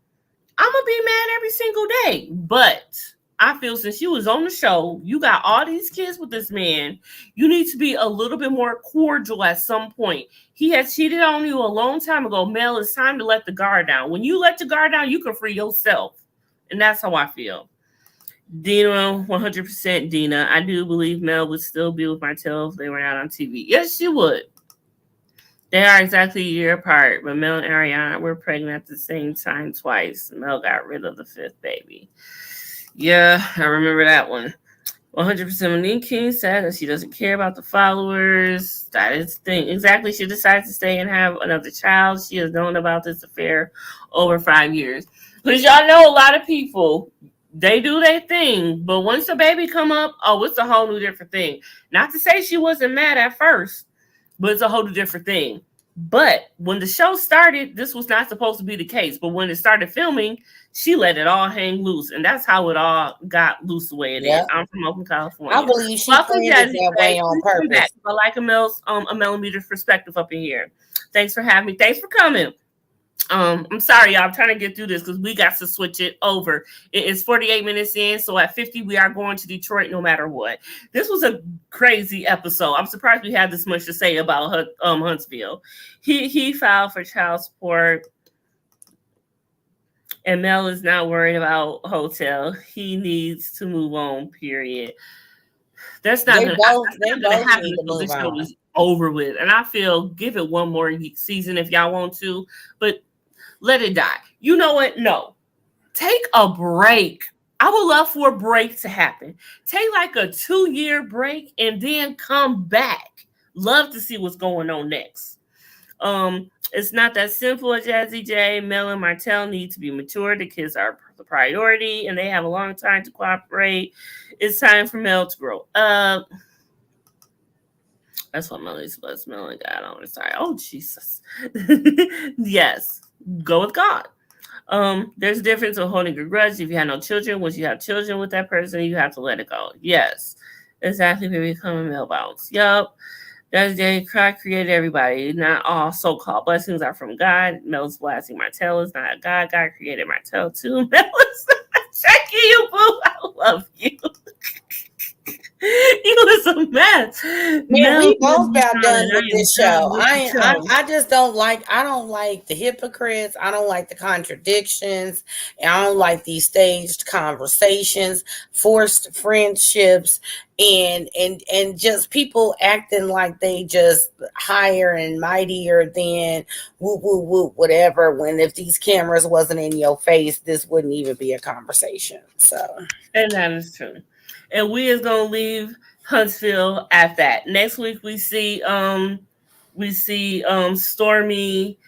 I'm going to be mad every single day. But I feel since you was on the show, you got all these kids with this man, you need to be a little bit more cordial at some point. He had cheated on you a long time ago. Mel, it's time to let the guard down. When you let the guard down, you can free yourself. And that's how I feel. Dina, 100% Dina. I do believe Mel would still be with Martell if they were not on TV. Yes, she would. They are exactly a year apart, but Mel and Ariana were pregnant at the same time twice. Mel got rid of the fifth baby. Yeah, I remember that one. 100% Monique King said that she doesn't care about the followers. That is the thing. Exactly. She decides to stay and have another child. She has known about this affair over 5 years. Because y'all know a lot of people, they do their thing. But once the baby come up, oh, it's a whole new different thing. Not to say she wasn't mad at first, but it's a whole different thing. But when the show started, this was not supposed to be the case. But when it started filming, she let it all hang loose. And that's how it all got loose the way it is. I'm from Oakland, California. I believe she planned it that way on purpose. I like a millimeter perspective up in here. Thanks for having me. Thanks for coming. I'm sorry, y'all. I'm trying to get through this because we got to switch it over. It is 48 minutes in, so at 50, we are going to Detroit no matter what. This was a crazy episode. I'm surprised we had this much to say about Huntsville. He filed for child support, and Mel is not worried about hotel. He needs to move on, period. That's not going to happen until this show is over with. And I feel give it one more season if y'all want to, but let it die. You know what? No. Take a break. I would love for a break to happen. Take like a 2-year break and then come back. Love to see what's going on next. It's not that simple, Jazzy J. Mel and Martell need to be mature. The kids are the priority, and they have a long time to cooperate. It's time for Mel to grow up. That's what Melly's was. Melly got on her side. Oh, Jesus. Yes. Go with God. There's a difference of holding a grudge. If you have no children, once you have children with that person, you have to let it go. Yes. Exactly. They become a Mel bounce. Yup. That's day. God created everybody. Not all so-called blessings are from God. Mel's blessing. Martell is not God. God created Martell too. Mel is not checking you, boo. I love you. You was a mess. Man, Mel we couldn't both be about found, done and I with am this done show. with the show. I just don't like. I don't like the hypocrites. I don't like the contradictions. And I don't like these staged conversations, forced friendships, and just people acting like they just higher and mightier than whoop whoop whoop whatever. When if these cameras wasn't in your face, this wouldn't even be a conversation. So. And that is true. And we is gonna leave Huntsville at that. Next week we see Stormy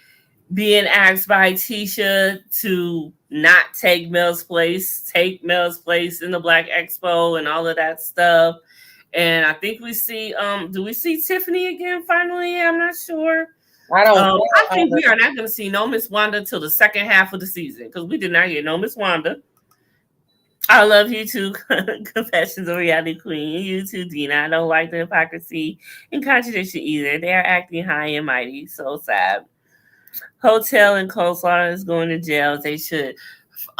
being asked by Tisha to not take Mel's place in the Black Expo and all of that stuff. And I think we see do we see Tiffany again finally? I'm not sure. I don't. I think we are not going to see no Miss Wanda till the second half of the season because we did not get no Miss Wanda. I love you too, Confessions of a Reality Queen. You too, Dina. I don't like the hypocrisy and contradiction either. They are acting high and mighty. So sad. Hotel and Coleslaw is going to jail. They should.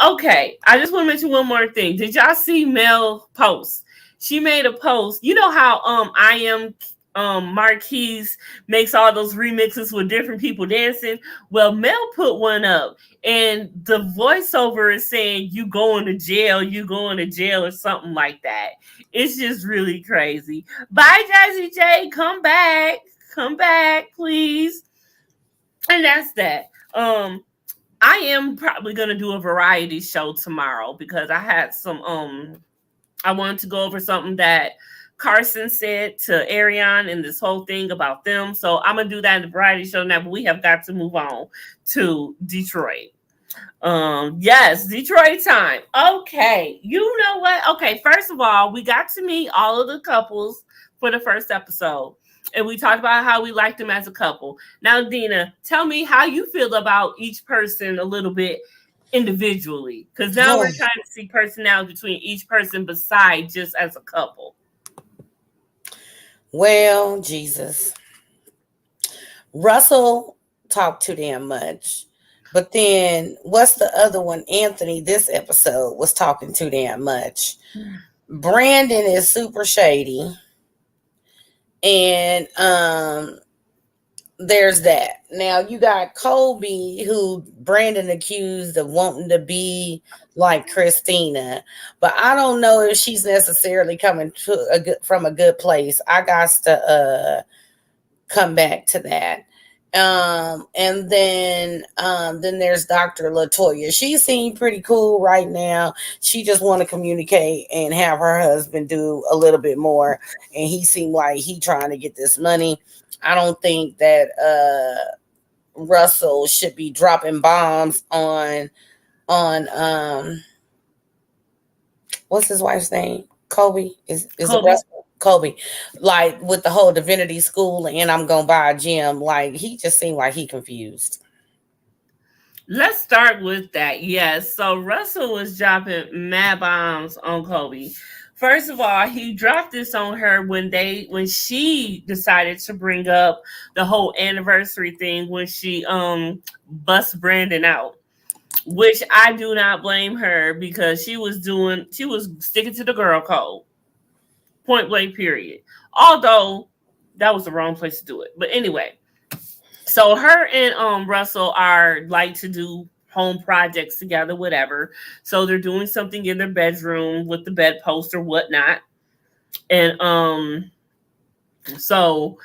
Okay, I just want to mention one more thing. Did y'all see Mel post? She made a post. You know how I am Marquise makes all those remixes with different people dancing. Well, Mel put one up, and the voiceover is saying "You going to jail? You going to jail?" or something like that. It's just really crazy. Bye, Jazzy J. Come back, please. And that's that. I am probably gonna do a variety show tomorrow because I had some I wanted to go over something that Carson said to Ariane and this whole thing about them. So I'm gonna do that in the variety show now, but we have got to move on to Detroit. Yes, Detroit time. Okay, you know what? Okay, first of all, we got to meet all of the couples for the first episode. And we talked about how we liked them as a couple. Now, Dina, tell me how you feel about each person a little bit individually. Because now we're trying to see personality between each person besides just as a couple. Well, Jesus. Russell talked too damn much. But then what's the other one? Anthony, this episode was talking too damn much. Brandon is super shady. And there's that. Now you got Colby, who Brandon accused of wanting to be like Christina, but I don't know if she's necessarily coming from a good place. I got to come back to that. And then there's Dr. Latoya. She seemed pretty cool right now. She just want to communicate and have her husband do a little bit more. And he seemed like he trying to get this money. I don't think that Russell should be dropping bombs on what's his wife's name? Colby? Is Colby. it Russell? Colby, like with the whole divinity school and I'm gonna buy a gym, like he just seemed like he confused. Let's start with that. Yes. So Russell was dropping mad bombs on Colby. First of all, he dropped this on her when she decided to bring up the whole anniversary thing when she bust Brandon out. Which I do not blame her because she was sticking to the girl code. Point blank, period. Although that was the wrong place to do it. But anyway, so her and Russell are like to do home projects together, whatever. So they're doing something in their bedroom with the bedpost or whatnot. And so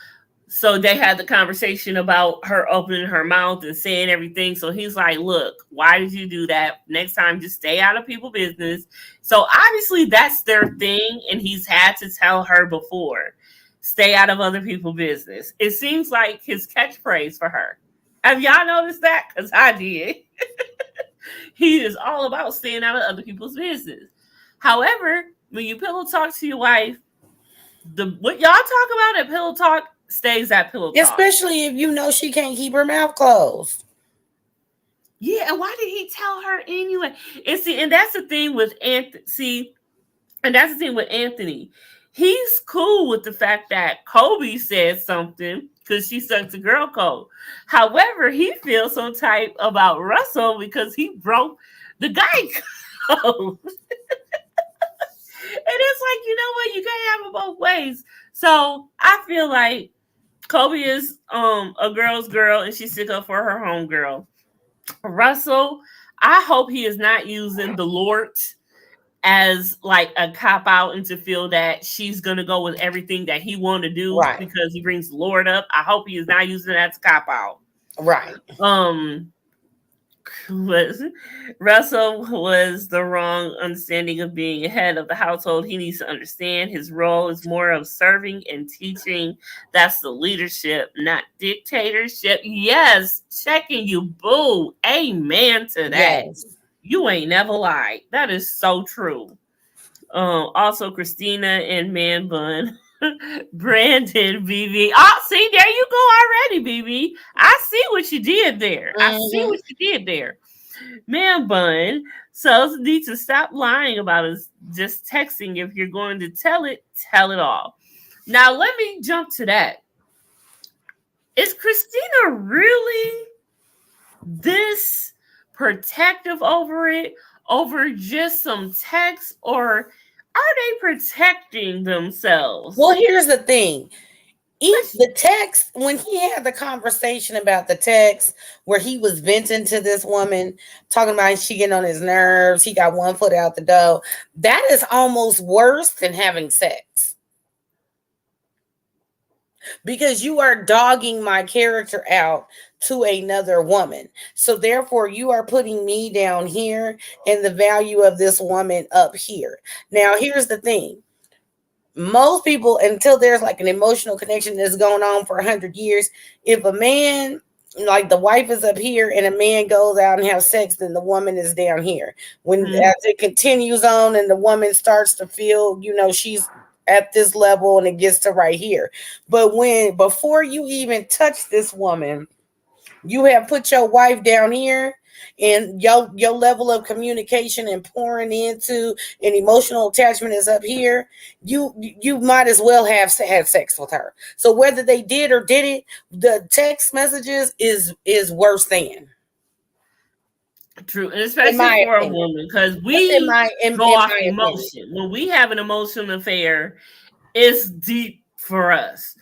they had the conversation about her opening her mouth and saying everything. So he's like, look, why did you do that? Next time, just stay out of people's business. So obviously that's their thing. And he's had to tell her before, stay out of other people's business. It seems like his catchphrase for her. Have y'all noticed that? Because I did. He is all about staying out of other people's business. However, when you pillow talk to your wife, what y'all talk about at pillow talk stays at pillow talk. Especially if you know she can't keep her mouth closed. Yeah, and why did he tell her anyway? And that's the thing with Anthony. And that's the thing with Anthony. He's cool with the fact that Colby said something because she stuck to girl code. However, he feels some type about Russell because he broke the guy code. And it's like, know what? You can't have it both ways. So I feel like Kobe is a girl's girl and she's sick up for her homegirl. Russell, I hope he is not using the Lord as like a cop out and to feel that she's gonna go with everything that he want to do Right. because he brings the Lord up. I hope he is not using that as a cop out. Right. Russell was the wrong understanding of being head of the household. He needs to understand his role is more of serving and teaching. That's the leadership, not dictatorship. Yes, checking you, boo. Amen to that. Yes. You ain't never lied. That is so true. Also, Christina and Man Bun. Brandon, BB. Oh, see, there you go already, BB. I see what you did there. I see what you did there. Man Bun. So need to stop lying about us just texting. If you're going to tell it all. Now, let me jump to that. Is Christina really this protective over it, over just some text, or are they protecting themselves? Well, here's the thing. If the text, when he had the conversation about the text where he was venting to this woman, talking about she getting on his nerves, he got one foot out the door, that is almost worse than having sex. Because you are dogging my character out to another woman. So therefore, you are putting me down here and the value of this woman up here. Now, here's the thing. Most people, until there's like an emotional connection that's going on for 100 years, if a man, like the wife is up here and a man goes out and has sex, then the woman is down here. When as it continues on and the woman starts to feel, she's at this level and it gets to right here. But before you even touch this woman, you have put your wife down here, and your level of communication and pouring into an emotional attachment is up here. You might as well have had sex with her. So whether they did or didn't, the text messages is worse than. True, and especially for a woman, because we go off emotion. When we have an emotional affair, it's deep for us.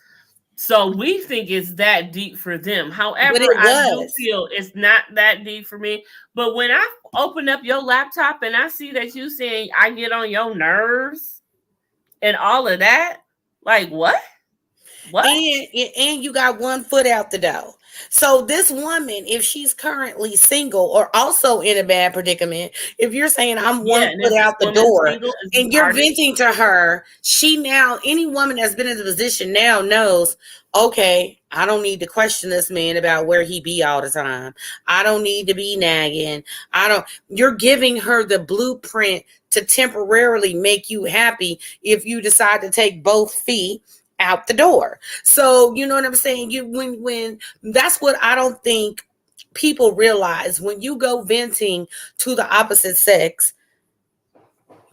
So we think it's that deep for them. However, I do feel it's not that deep for me. But when I open up your laptop and I see that you saying I get on your nerves and all of that, like what? What? And you got one foot out the door. So this woman, if she's currently single or also in a bad predicament, if you're saying I'm one foot out the door and you're venting to her, any woman that's been in the position now knows, okay, I don't need to question this man about where he be all the time. I don't need to be nagging. You're giving her the blueprint to temporarily make you happy if you decide to take both feet out the door. So you know what I'm saying? When that's what I don't think people realize. When you go venting to the opposite sex,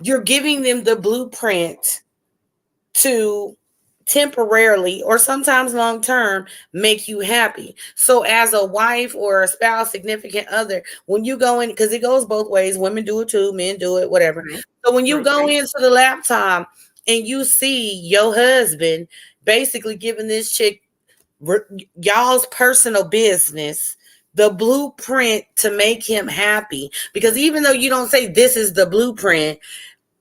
you're giving them the blueprint to temporarily or sometimes long term make you happy. So as a wife or a spouse, significant other, when you go in, because it goes both ways, women do it too, men do it, whatever. So when you go into the laptop and you see your husband basically giving this chick y'all's personal business, the blueprint to make him happy, because even though you don't say this is the blueprint,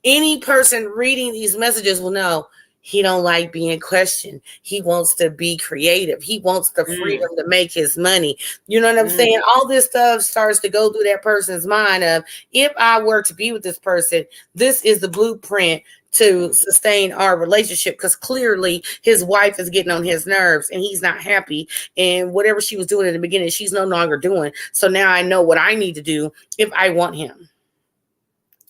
any person reading these messages will know he don't like being questioned. He wants to be creative. He wants the freedom to make his money. You know what I'm saying? All this stuff starts to go through that person's mind of, if I were to be with this person, this is the blueprint to sustain our relationship, because clearly his wife is getting on his nerves and he's not happy, and whatever she was doing in the beginning, she's no longer doing. So now I know what I need to do if I want him.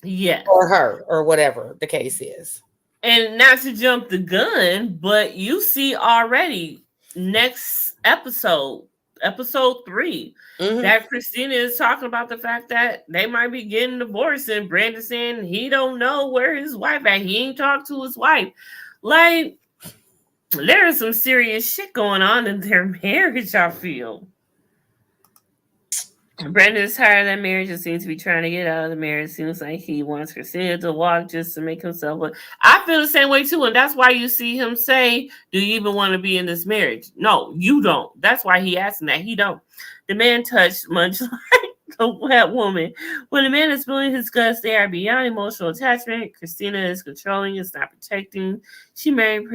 Yeah. Or her, or whatever the case is. And not to jump the gun, but you see already next episode 3, that Christina is talking about the fact that they might be getting divorced, and Brandon saying he don't know where his wife at. He ain't talked to his wife. Like, there is some serious shit going on in their marriage, I feel. Brandon is tired of that marriage and seems to be trying to get out of the marriage. Seems like he wants Christina to walk just to make himself look. I feel the same way too, and that's why you see him say, "Do you even want to be in this marriage?" No, you don't. That's why he asking that. He don't. The man touched much like that woman. When a man is spilling his guts, they are beyond emotional attachment. Christina is controlling, is not protecting. She married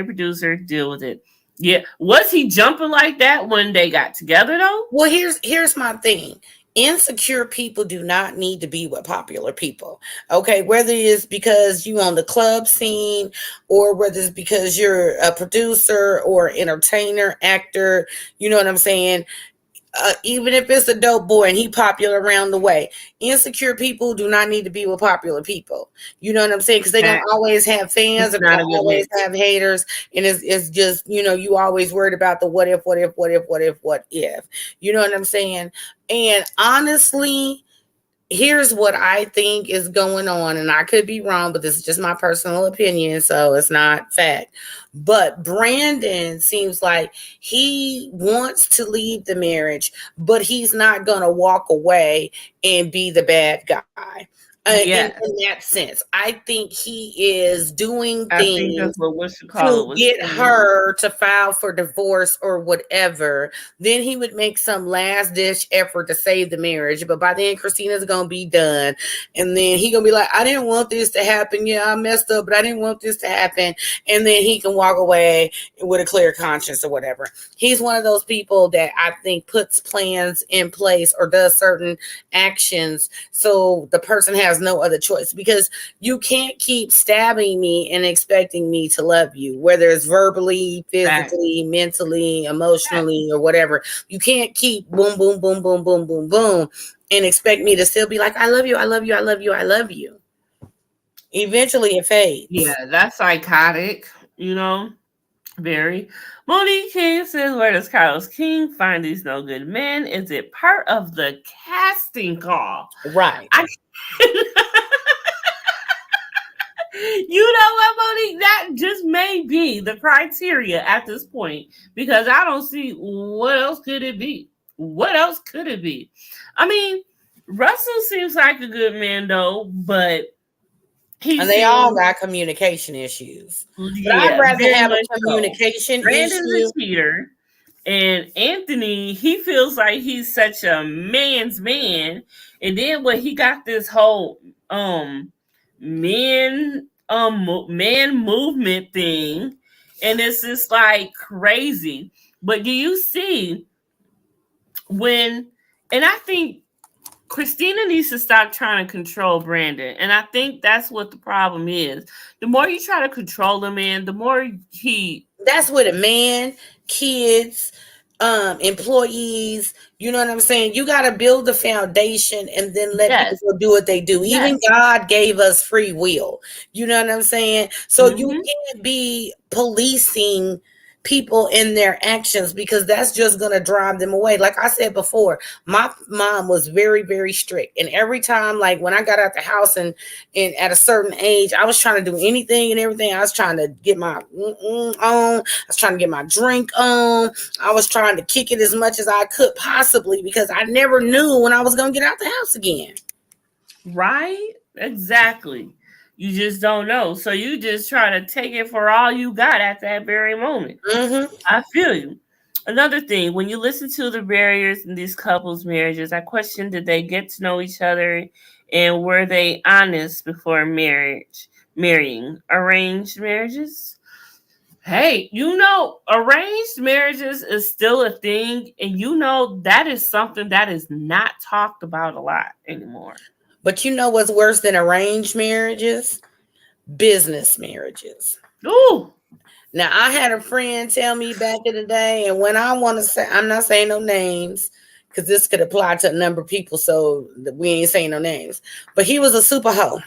producer. Deal with it. Yeah, was he jumping like that when they got together though? Well, here's my thing. Insecure people do not need to be with popular people. Okay, whether it's because you on the club scene, or whether it's because you're a producer or entertainer, actor, you know what I'm saying? Even if it's a dope boy and he popular around the way, insecure people do not need to be with popular people. You know what I'm saying? Because they're going to always have fans, and they're going to always have haters. And it's just, you always worried about the what if. You know what I'm saying? And honestly, here's what I think is going on, and I could be wrong, but this is just my personal opinion, so it's not fact. But Brandon seems like he wants to leave the marriage, but he's not going to walk away and be the bad guy. In that sense, I think he is doing things to get her to file for divorce or whatever. Then he would make some last ditch effort to save the marriage, but by then Christina's gonna be done, and then he gonna be like, "I didn't want this to happen. Yeah, I messed up, but I didn't want this to happen." And then he can walk away with a clear conscience or whatever. He's one of those people that I think puts plans in place or does certain actions so the person has no other choice, because you can't keep stabbing me and expecting me to love you, whether it's verbally, physically, mentally, emotionally, or whatever. You can't keep boom, boom, boom, boom, boom, boom, boom, and expect me to still be like, "I love you, I love you, I love you, I love you." Eventually it fades. Yeah, that's psychotic, very. Monique King says, "Where does Carlos King find these no good men? Is it part of the casting call?" Right. You know what, Monique? That just may be the criteria at this point, because I don't see what else could it be. What else could it be? I mean, Russell seems like a good man, though, but they all got communication issues. But I'd rather have a communication Brandon's issue. A cheater, and Anthony, he feels like he's such a man's man, and then when he got this whole man movement thing, and it's just like crazy. But do you see and I think Christina needs to stop trying to control Brandon, and I think that's what the problem is. The more you try to control a man, the more that's with a man, kids, employees, you know what I'm saying? You got to build the foundation and then let people do what they do. Even God gave us free will. You know what I'm saying? So you can't be policing people in their actions, because that's just going to drive them away. Like I said before, my mom was very, very strict. And every time, like when I got out the house and at a certain age, I was trying to do anything and everything. I was trying to get my on. I was trying to get my drink on. I was trying to kick it as much as I could possibly, because I never knew when I was going to get out the house again. Right? Exactly. You just don't know. So you just try to take it for all you got at that very moment. I feel you. Another thing, when you listen to the barriers in these couples' marriages, I question, did they get to know each other, and were they honest before marrying? Arranged marriages? Hey, arranged marriages is still a thing, and that is something that is not talked about a lot anymore. But you know what's worse than arranged marriages? Business marriages. Ooh. Now, I had a friend tell me back in the day, and when I want to say, I'm not saying no names, because this could apply to a number of people, so we ain't saying no names. But he was a super hoe.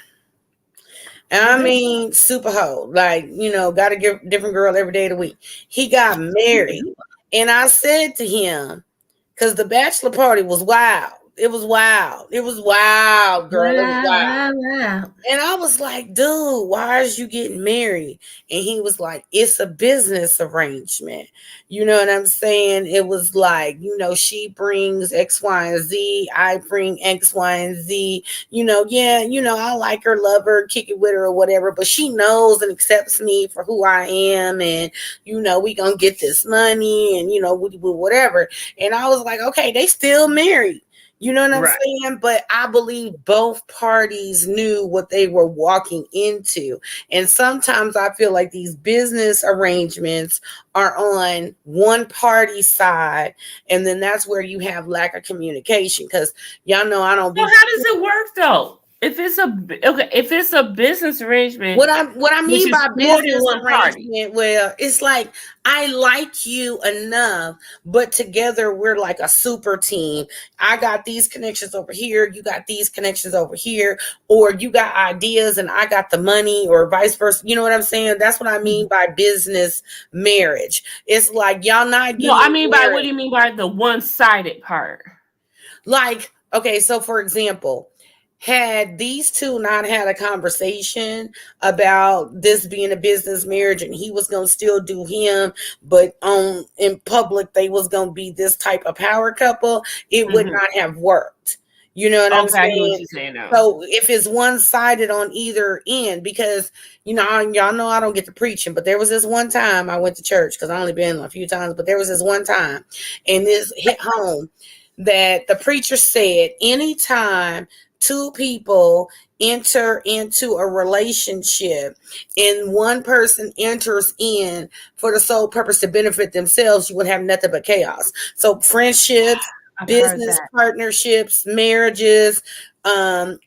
And I mean, super hoe. Like, got to get a different girl every day of the week. He got married. And I said to him, because the bachelor party was wild. It was wild. It was wild, girl. It was Wow, wild. wow, wow. And I was like, dude, why is you getting married? And he was like, it's a business arrangement. You know what I'm saying? It was like, she brings X, Y, and Z. I bring X, Y, and Z. Yeah, I like her, love her, kick it with her or whatever. But she knows and accepts me for who I am. And, we going to get this money and, whatever. And I was like, okay, they still married. You know what I'm saying? But I believe both parties knew what they were walking into. And sometimes I feel like these business arrangements are on one party's side. And then that's where you have lack of communication. Because y'all know I don't So be. how does it work though? If it's a business arrangement, What I which mean is by more than business one party. arrangement, well, it's like I like you enough, but together we're like a super team. I got these connections over here, you got these connections over here, or you got ideas and I got the money, or vice versa. You know what I'm saying? That's what I mean by business marriage. It's like y'all not No, getting I mean by what married. do you mean by the one-sided part? Like, okay, so for example, had these two not had a conversation about this being a business marriage and he was going to still do him, but on in public they was going to be this type of power couple, it would not have worked. You know what I'm Okay, I get what saying? you're saying now. So if it's one-sided on either end, because y'all know I don't get to preaching, but there was this one time I went to church, because I only been a few times, but there was this one time, and this hit home, that the preacher said anytime two people enter into a relationship and one person enters in for the sole purpose to benefit themselves, you would have nothing but chaos. So friendships, I've heard business that. partnerships, marriages,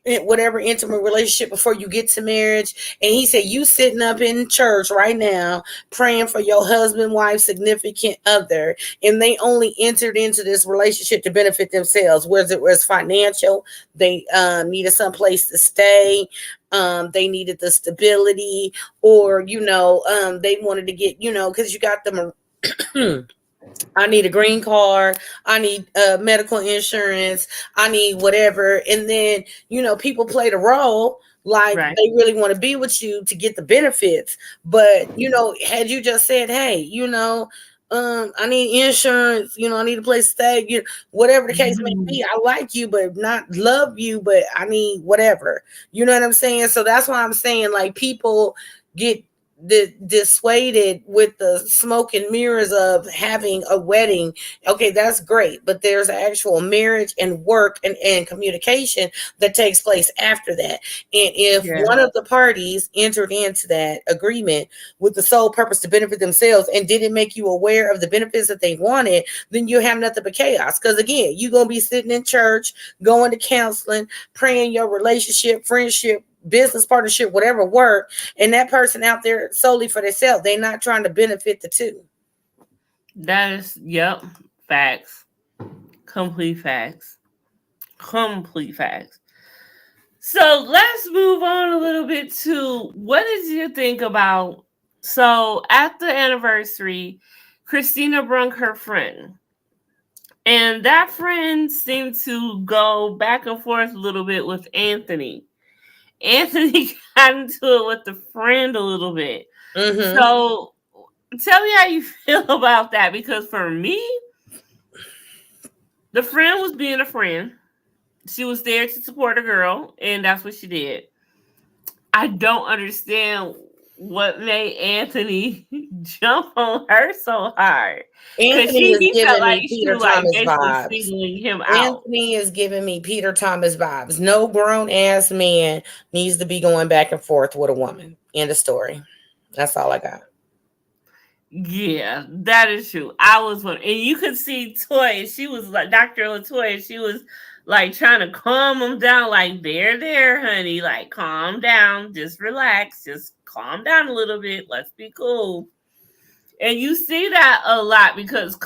whatever intimate relationship before you get to marriage. And he said, you sitting up in church right now praying for your husband, wife, significant other, and they only entered into this relationship to benefit themselves, whether it was financial, they needed some place to stay, they needed the stability, or they wanted to get, because you got them I need a green card. I need medical insurance. I need whatever. And then, people play the role like Right. they really want to be with you to get the benefits. But, had you just said, hey, I need insurance, I need a place to stay, whatever the case may be. I like you, but not love you, but I need whatever. You know what I'm saying? So that's why I'm saying, like, people get dissuaded with the smoke and mirrors of having a wedding. Okay, that's great, but there's actual marriage and work and communication that takes place after that. And if one of the parties entered into that agreement with the sole purpose to benefit themselves and didn't make you aware of the benefits that they wanted, then you have nothing but chaos. Because again, you're going to be sitting in church, going to counseling, praying your relationship, friendship, business partnership, whatever work, and that person out there solely for themselves. They're not trying to benefit the two. That is, yep, facts. Complete facts. Complete facts. So let's move on a little bit to what did you think about? So at the anniversary, Christina brung her friend. And that friend seemed to go back and forth a little bit with Anthony. Anthony got into it with the friend a little bit. Mm-hmm. So tell me how you feel about that, because for me, the friend was being a friend. She was there to support a girl, and that's what she did. I don't understand what made Anthony jump on her so hard. Because Anthony is he felt giving like me she Peter was like Thomas basically vibes. singling him out. Anthony is giving me Peter Thomas vibes. No grown ass man needs to be going back and forth with a woman. End of story. That's all I got. Yeah, that is true. I was one, and you could see Toy. She was like Dr. Latoya. She was like trying to calm him down. Like, there, honey. Like, calm down. Just relax. Just calm down a little bit. Let's be cool. And you see that a lot because look,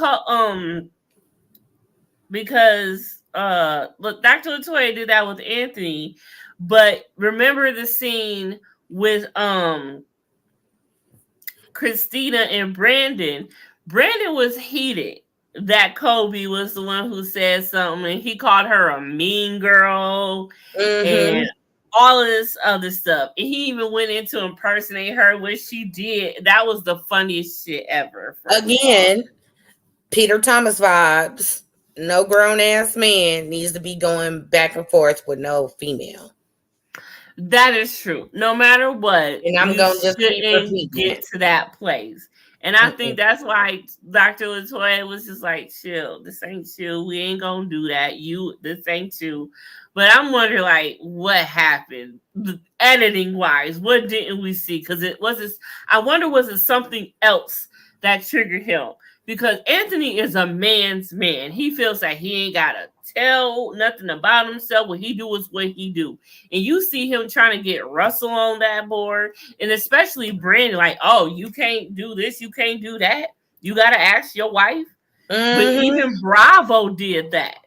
Dr. Latoya did that with Anthony. But remember the scene with Christina and Brandon. Brandon was heated. that Kobe was the one who said something, and he called her a mean girl Mm-hmm. and all of this other stuff. And he even went in to impersonate her, which she did. That was the funniest shit ever, first of all. Again, Peter Thomas vibes. No grown ass man needs to be going back and forth with no female. That is true. No matter what, And I'm you gonna just keep shouldn't repeating get it. to that place. And I think Mm-mm. that's why Dr. Latoya was just like, chill. This ain't chill. We ain't gonna do that. This ain't you. But I'm wondering, like, what happened editing wise? What didn't we see? Because it was this. I wonder, was it something else that triggered him? Because Anthony is a man's man. He feels that he ain't gotta tell nothing about himself. What he do is what he do. And you see him trying to get Russell on that board, and especially Brandon, like, oh, you can't do this, you can't do that. You gotta ask your wife. But Mm-hmm. even Bravo did that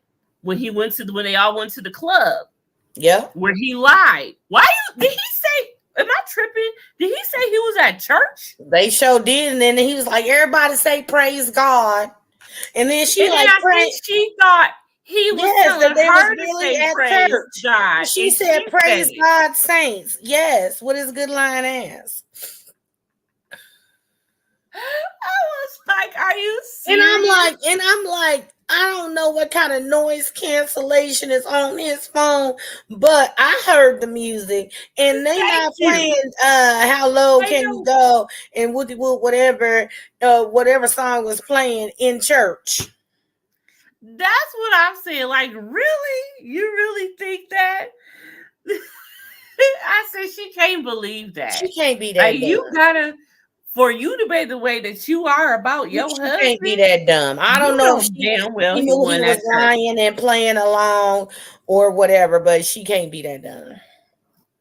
when when they all went to the club Yep. where he lied. Why did he say? Am I tripping? Did he say he was at church? They sure did, and then he was like, "Everybody say praise God," and then she And then like I think pray. she thought he was Yes, that telling they was her to really say at praise church. God, And she and said, she said "Praise it. God, saints." Yes, what is good line ass? I was like, "Are you And serious?" I'm like, I don't know what kind of noise cancellation is on his phone, but I heard the music and they Thank not you. playing How Low I Can You know. Go and Woody Wood, whatever song was playing in church. That's what I'm saying. Like, really? You really think that? I said she can't believe that. She can't be Like, that you dumb. gotta, for you to be the way that you are about your She can't be husband, that dumb. I don't you know if know damn well she he knew he won was that church. lying and playing along or whatever, but she can't be that dumb.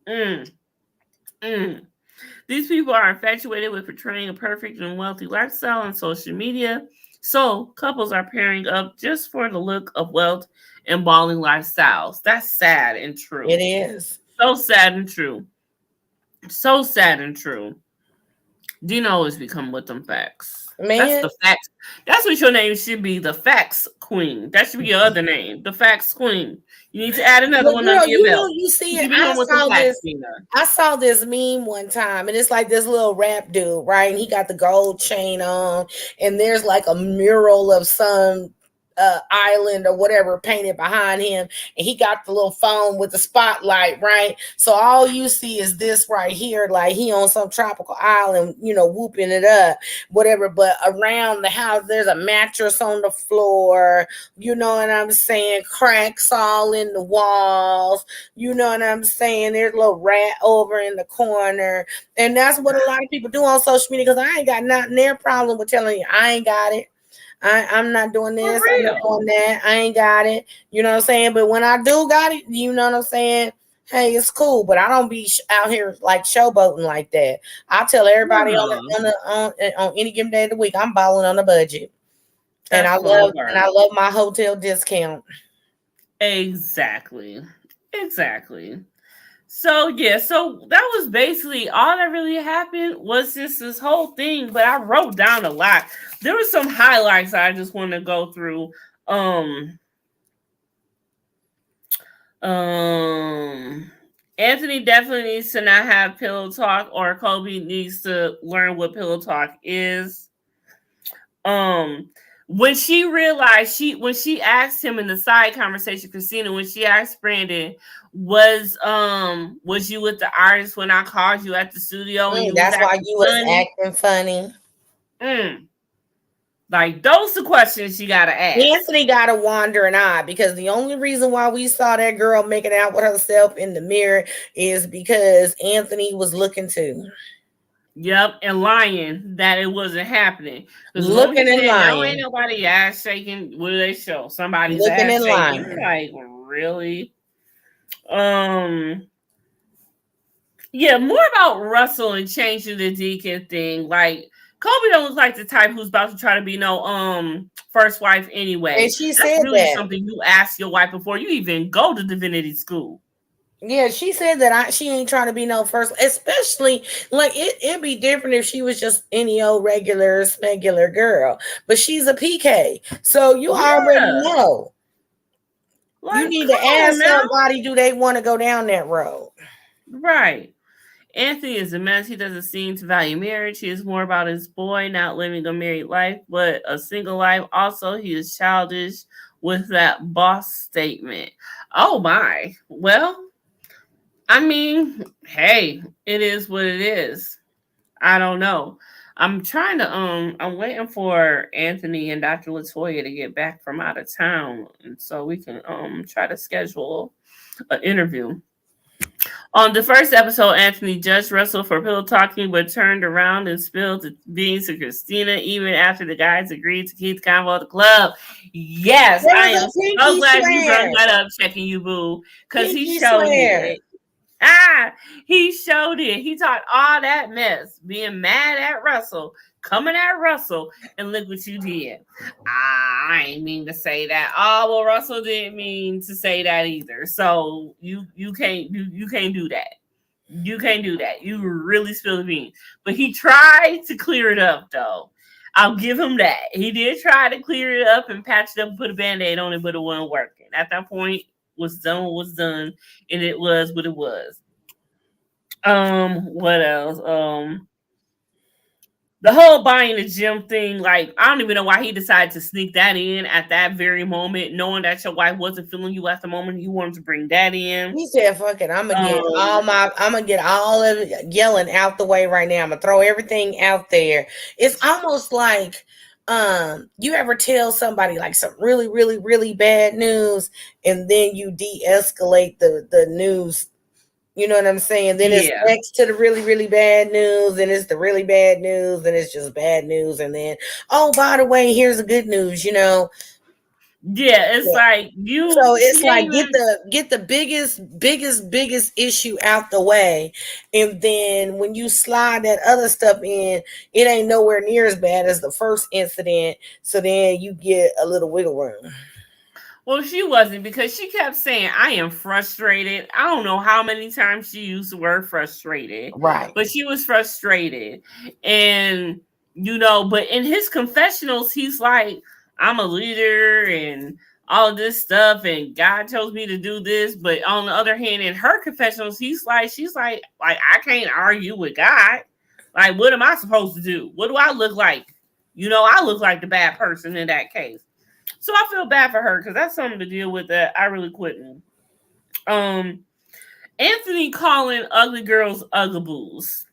Mm, mm. These people are infatuated with portraying a perfect and wealthy lifestyle on social media. So couples are pairing up just for the look of wealth and balling lifestyles. That's sad and It true. is. So sad and true. So sad and true. Dina always become with them facts. That's Man, the facts. That's what your name should be, the facts queen. That should be your other name, the facts queen. You need to add another but one girl, under your you know, belt. you see You it. should become with the facts, Dina. I saw this meme one time, and it's like this little rap dude, right? And he got the gold chain on, and there's like a mural of some island or whatever painted behind him, and he got the little phone with the spotlight, right? So all you see is this right here, like he on some tropical island, whooping it up, whatever. But around the house, there's a mattress on the floor. You know what I'm saying? Cracks all in the walls. You know what I'm saying? There's a little rat over in the corner. And that's what a lot of people do on social media because I ain't got nothing their problem with telling you I ain't got it. I'm not doing For this. I'm not real. doing that. I ain't got it. You know what I'm saying? But when I do got it, you know what I'm saying? Hey, it's cool, but I don't be out here like showboating like that. I tell everybody No, on any given day of the week, I'm balling on a budget, and that's my I word. love my hotel discount. Exactly. Exactly. So yeah, so that was basically all that really happened was just this whole thing, but I wrote down a lot. There were some highlights I just want to go through. Um um Anthony definitely needs to not have pillow talk, or Kobe needs to learn what pillow talk is. Um when she realized when she asked him in the side conversation, Christina, when she asked Brandon, was you with the artist when I called you at the studio and you was That's why acting you was funny? acting funny. Mm. Like those are questions you gotta ask. Anthony got a wandering eye because the only reason why we saw that girl making out with herself in the mirror is because Anthony was looking too. Yep, and lying that it wasn't happening. Because the moment Looking he and said, no, ain't lying. nobody ass shaking, what do they show? Somebody's Looking ass and shaking. You're lying. like, really? Um, yeah, more about Russell and changing the Deacon thing. Like, Kobe don't look like the type who's about to try to be no first wife And anyway. she That's said really that. something you ask your wife before you even go to divinity school. Yeah, she said that she ain't trying to be no first, especially like it'd be different if she was just any old regular girl, but she's a PK, so you already Yeah. know. You Like, need come to on ask now. somebody, do they want to go down that road? Right. Anthony is a mess. He doesn't seem to value marriage. He is more about his boy, not living a married life, but a single life. Also, he is childish with that boss statement. Oh my. Well, I mean, hey, it is what it is. I don't know. I'm waiting for Anthony and Dr. Latoya to get back from out of town, and so we can try to schedule an interview. On the first episode, Anthony just wrestled for pillow talking, but turned around and spilled the beans to Christina even after the guys agreed to keep the convo at the club. Yes, There I was am a so pinky glad you brought swear. that up, checking you, boo, because he Pinky showed swear. it. He showed it. He talked all that mess, being mad at Russell, coming at Russell, and look what you did. I ain't mean to say that. Oh well, Russell didn't mean to say that either. So you can't do that. You can't do that. You really spilled the beans. But he tried to clear it up though. I'll give him that. He did try to clear it up and patch it up and put a band-aid on it, but it wasn't working. At that point, what's done was done, and it was what it was. What else? The whole buying the gym thing, like, I don't even know why he decided to sneak that in at that very moment, knowing that your wife wasn't feeling you at the moment. You wanted to bring that in. He said, "Fuck it, Um, I'm gonna get all of it yelling out the way right now. I'm gonna throw everything out there." It's almost like, you ever tell somebody like some really bad news, and then you de-escalate the news. You know what I'm saying? Then it's yeah, next to the really bad news, then it's the really bad news, then it's just bad news, and then, oh, by the way, here's the good news. yeah. It's Yeah. like So she it's ain't like even. get the biggest issue out the way, and then when you slide that other stuff in, it ain't nowhere near as bad as the first incident. So then you get a little wiggle room. Well, she wasn't, because she kept saying, I am frustrated. I don't know how many times she used the word frustrated, Right. but she was frustrated. And, but in his confessionals, he's like, I'm a leader and all this stuff, and God tells me to do this. But on the other hand, in her confessionals, she's like, I can't argue with God. Like, what am I supposed to do? What do I look like? I look like the bad person in that case. So I feel bad for her because that's something to deal with that I really couldn't. Um, Anthony calling ugly girls ugaboos.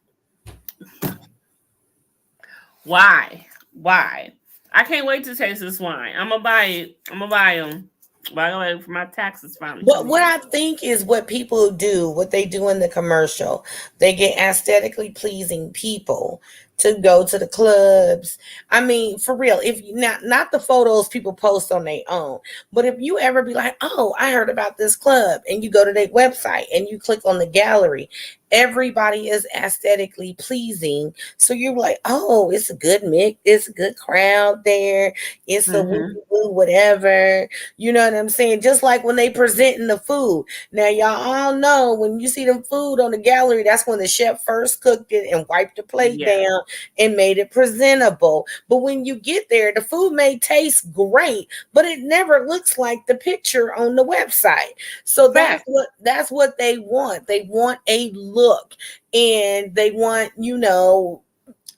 Why? Why? I can't wait to taste this wine. I'm gonna buy it. I'm gonna buy them. By the way, for my taxes finally But come what in. I think is what people do, what they do in the commercial, they get aesthetically pleasing people to go to the clubs. I mean, for real, if not the photos people post on their own, but if you ever be like, oh, I heard about this club, and you go to their website and you click on the gallery, everybody is aesthetically pleasing. So you're like, oh, it's a good mix, it's a good crowd there, it's a woo Mm-hmm. woo whatever. You know what I'm saying? Just like when they presenting the food. Now y'all all know when you see them food on the gallery, that's when the chef first cooked it and wiped the plate Yeah, down and made it presentable. But when you get there, the food may taste great, but it never looks like the picture on the website. So that's fact. what they want. They want a look, and they want,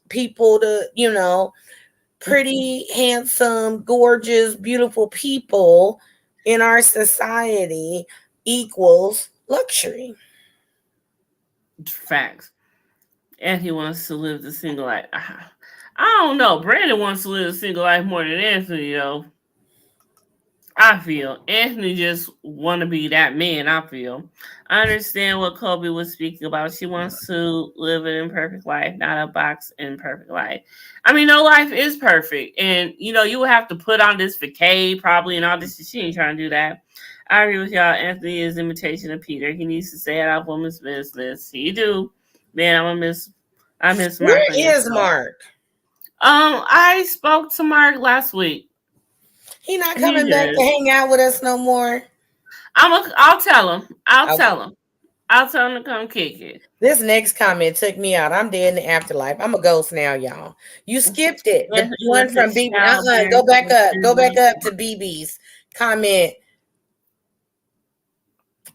people to, pretty, handsome, gorgeous, beautiful people in our society equals luxury. Facts. And he wants to live the single life. I don't know. Brandon wants to live a single life more than Anthony, though. I feel Anthony just want to be that man. I feel. I understand what Kobe was speaking about. She wants to live an imperfect life, not a box imperfect life. I mean, no life is perfect, and you will have to put on this vacay probably and all this. She ain't trying to do that. I agree with y'all. Anthony is imitation of Peter. He needs to stay out of women's business. He do. Man, I miss Where Mark on your is show. Mark? I spoke to Mark last week. He not He coming back to did. hang out with us no more. I'll tell him. I'll Okay. tell him. I'll tell him to come kick it. This next comment took me out. I'm dead in the afterlife. I'm a ghost now, y'all. You skipped it. The Yes, he one left from his BB. child Go bearing back up. Go back children. up to BB's comment.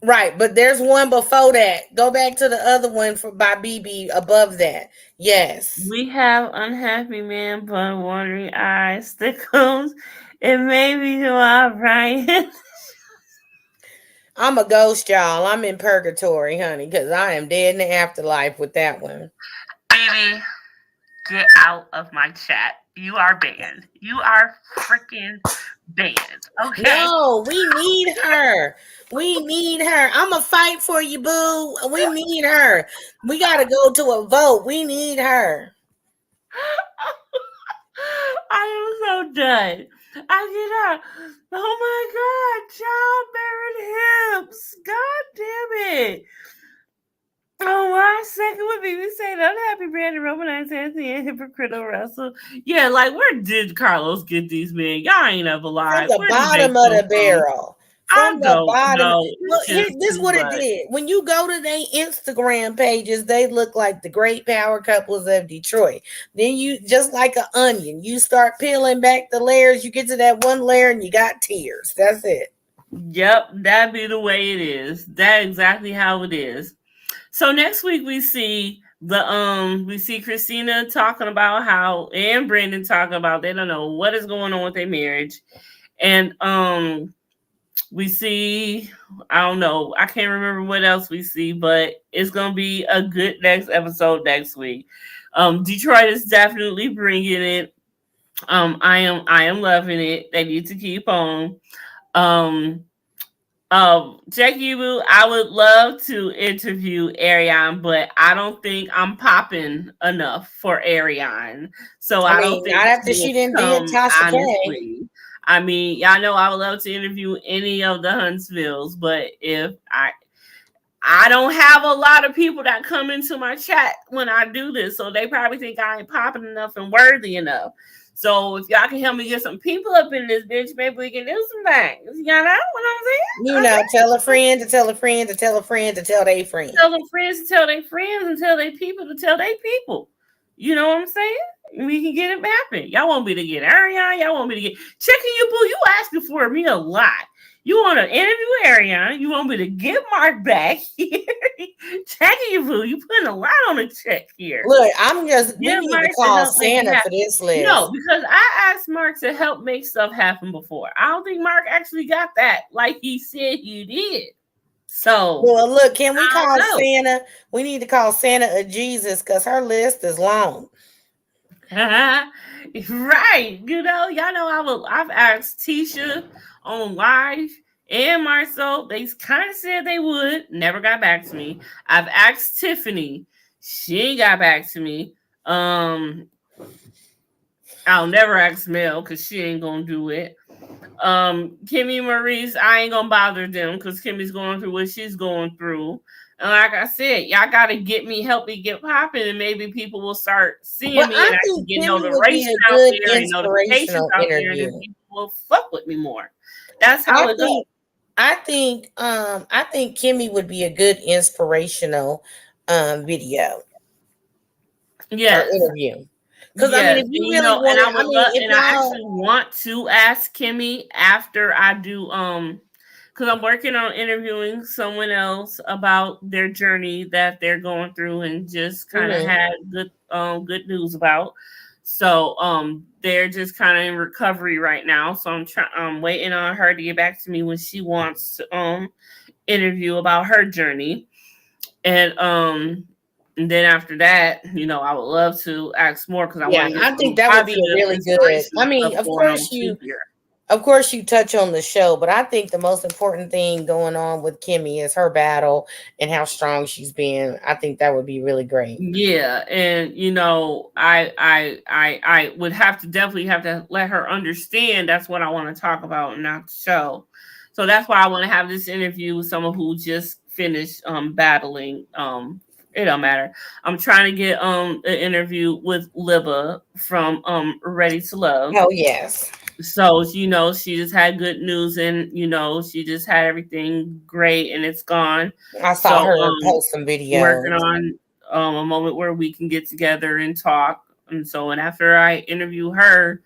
Right, but there's one before that. Go back to the other one for by BB above that. Yes. We have unhappy man, but wandering eyes, stickles. It may be do all right. I'm a ghost, y'all. I'm in purgatory, honey, because I am dead in the afterlife with that one. Baby, get out of my chat. You are banned. You are freaking banned. Okay. No, we need her. We need her. I'm going to fight for you, boo. We need her. We got to go to a vote. We need her. I am so done. I get out. Oh my God, childbearing hips. God damn it. Oh, why second would be we say unhappy Brandon Romanized Anthony and hypocritical Russell. Yeah, like where did Carlos get these men? Y'all ain't ever From lied. the Where did they bottom of come the from? barrel. I From the don't bottom. know. Look, It's here, just this too what it much. did. When you go to their Instagram pages, they look like the great power couples of Detroit. Then you, just like an onion, you start peeling back the layers. You get to that one layer and you got tears. That's it. Yep, that be the way it is. That exactly how it is. So next week we see Christina talking about how and Brandon talking about they don't know what is going on with their marriage. And we see I don't know, I can't remember what else we see, but it's gonna be a good next episode next week. Detroit is definitely bringing it. I am loving it. They need to keep on. Um Jackie Boo, I would love to interview Ariane, but I don't think I'm popping enough for Ariane. So I I don't mean, think not after she she will didn't did come, Tasha K. honestly. I mean, y'all know I would love to interview any of the Huntsvilles, but if I don't have a lot of people that come into my chat when I do this, so they probably think I ain't popping enough and worthy enough. So if y'all can help me get some people up in this bitch, maybe we can do some things. You know what I'm You saying? know, tell a friend to tell a friend to tell a friend to tell their friend. Tell them friends to tell their friends and tell their people to tell their people. You know what I'm saying? We can get it happen. Y'all want me to get Ariane? Y'all want me to get checking you, boo? You asking for me a lot. You want to interview Ariane? You want me to get Mark back here? Checking you, boo. You putting a lot on the check here. Look, we Get need to Mark to call help make it Santa for happen. this list. No, because I asked Mark to help make stuff happen before. I don't think Mark actually got that like he said he did. So, Well, look, can we I call don't know. Santa? We need to call Santa a Jesus because her list is long. Right. You know, y'all know I've asked Tisha on live and Marcel. They kind of said they would, never got back to me. I've asked Tiffany. She ain't got back to me. I'll never ask Mel because she ain't gonna do it. Kimmy Maurice, I ain't gonna bother them because Kimmy's going through what she's going through. And like I said, y'all gotta help me get popping, and maybe people will start seeing Well, me I and actually think get Kimmy would be notifications a out good there and notifications inspirational out there, and then interview. people will fuck with me more. That's how I it goes. think I think Kimmy would be a good inspirational video or Yes. interview. Because I mean, Yes, if you and really want to, I mean, if and I y'all, actually want to ask Kimmy after I do because I'm working on interviewing someone else about their journey that they're going through and just kind of mhm. had good news about. So they're just kind of in recovery right now. So I'm waiting on her to get back to me when she wants to interview about her journey. And then after that, you know, I would love to ask more because I Yeah, want to get I think some that would be a positive, really good. I inspirational mean, stuff going on too here. of course, you touch on the show, but I think the most important thing going on with Kimmy is her battle and how strong she's been. I think that would be really great. Yeah, and you know, I would definitely have to let her understand that's what I want to talk about, and not the show. So that's why I want to have this interview with someone who just finished battling. It don't matter. I'm trying to get an interview with Libba from Ready to Love. Oh yes. So, she just had good news, and she just had everything great, and it's gone. I So, saw her post some working videos. on a moment where we can get together and talk. And after I interview her,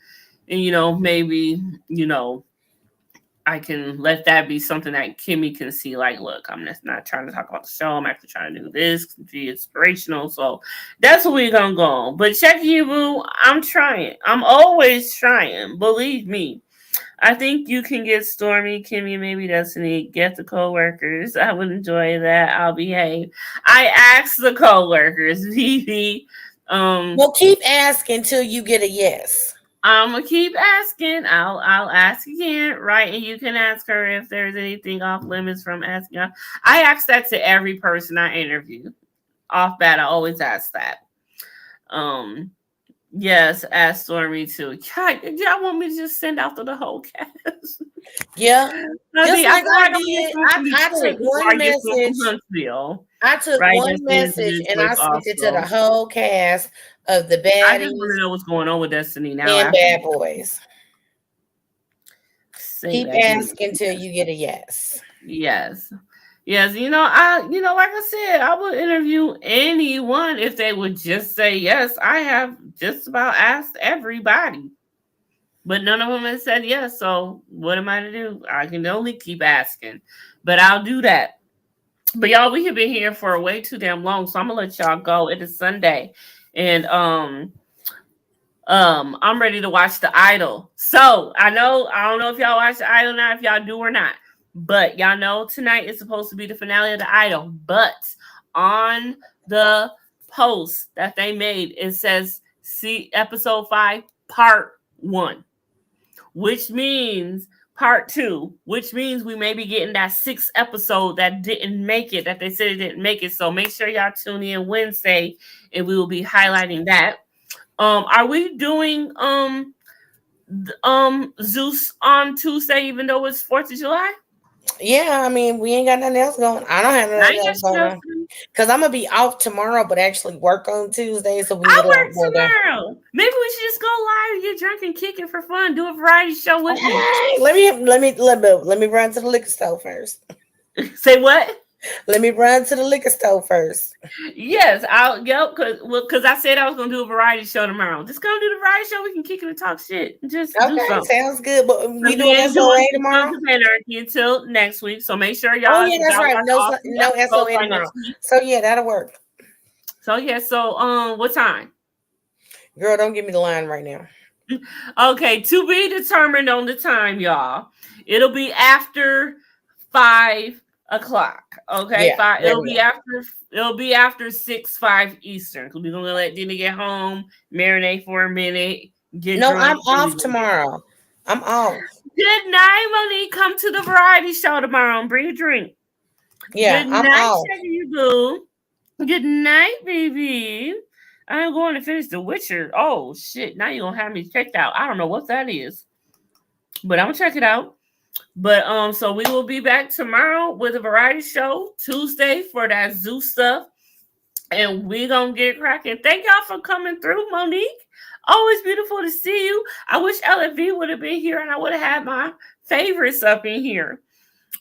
and maybe I can let that be something that Kimmy can see. Like, look, I'm just not trying to talk about the show. I'm actually trying to do this, be inspirational. So that's what we're gonna go on. But check you, boo. I'm trying. I'm always trying. Believe me. I think you can get Stormy, Kimmy, maybe Destiny, get the co-workers. I would enjoy that. I'll behave. I asked the co-workers, Vivi. Well, keep asking till you get a yes. I'm gonna keep asking. I'll ask again, right? And you can ask her if there's anything off limits from asking. I ask that to every person I interview. Off bat, I always ask that. Yes, ask Stormy too. God, y'all want me to just send out to the whole cast? Yeah. Just like I I'm did. I I took one message. I took right? one message and I sent it to the whole cast of the I just want to baddies know what's going on with Destiny now. and bad boys. Say Keep that asking till you get a yes. Yes. Yes, like I said, I would interview anyone if they would just say yes. I have just about asked everybody, but none of them has said yes. So what am I to do? I can only keep asking, but I'll do that. But y'all, we have been here for way too damn long, so I'm gonna let y'all go. It is Sunday, and I'm ready to watch The Idol. So I don't know if y'all watch The Idol now, if y'all do or not. But y'all know tonight is supposed to be the finale of The Idol. But on the post that they made, it says see episode 5, part 1, which means part 2, which means we may be getting that 6th episode that didn't make it, that they said it didn't make it. So make sure y'all tune in Wednesday, and we will be highlighting that. Are we doing Zeus on Tuesday, even though it's 4th of July? Yeah, I mean, we ain't got nothing else going. I don't have nothing else going on. Because I'm going to be off tomorrow, but actually work on Tuesday. So I work tomorrow. Maybe we should just go live, get drunk and kick it for fun. Do a variety show with me. Let me run to the liquor store first. Say what? Let me run to the liquor store first. Yes, because I said I was gonna do a variety show tomorrow. Just gonna do the variety show. We can kick it and talk shit. Just do something. Sounds good. But we doing SOA tomorrow until next week. So make sure y'all. Oh yeah, that's right. No SOA tomorrow. So yeah, that'll work. So yeah. So what time? Girl, don't give me the line right now. Okay, to be determined on the time, y'all. It'll be after 5 o'clock. Okay, yeah, it'll be after 6-5 Eastern. Because we're gonna let Dina get home, marinate for a minute, get drunk. I'm off tomorrow. I'm off. Good night, Monique. Come to the variety show tomorrow and bring a drink. Yeah, good I'm night, off. You boo. Good night, baby. I'm going to finish The Witcher. Oh shit! Now you're gonna have me checked out. I don't know what that is, but I'm gonna check it out. But so we will be back tomorrow with a variety show. Tuesday for that zoo stuff, and we gonna get cracking. Thank y'all for coming through, Monique. Always beautiful to see you. I wish LFV would have been here, and I would have had my favorites up in here.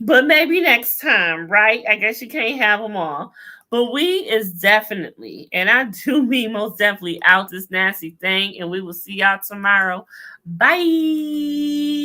But maybe next time, right? I guess you can't have them all. But we is definitely, and I do mean most definitely, out this nasty thing. And we will see y'all tomorrow. Bye.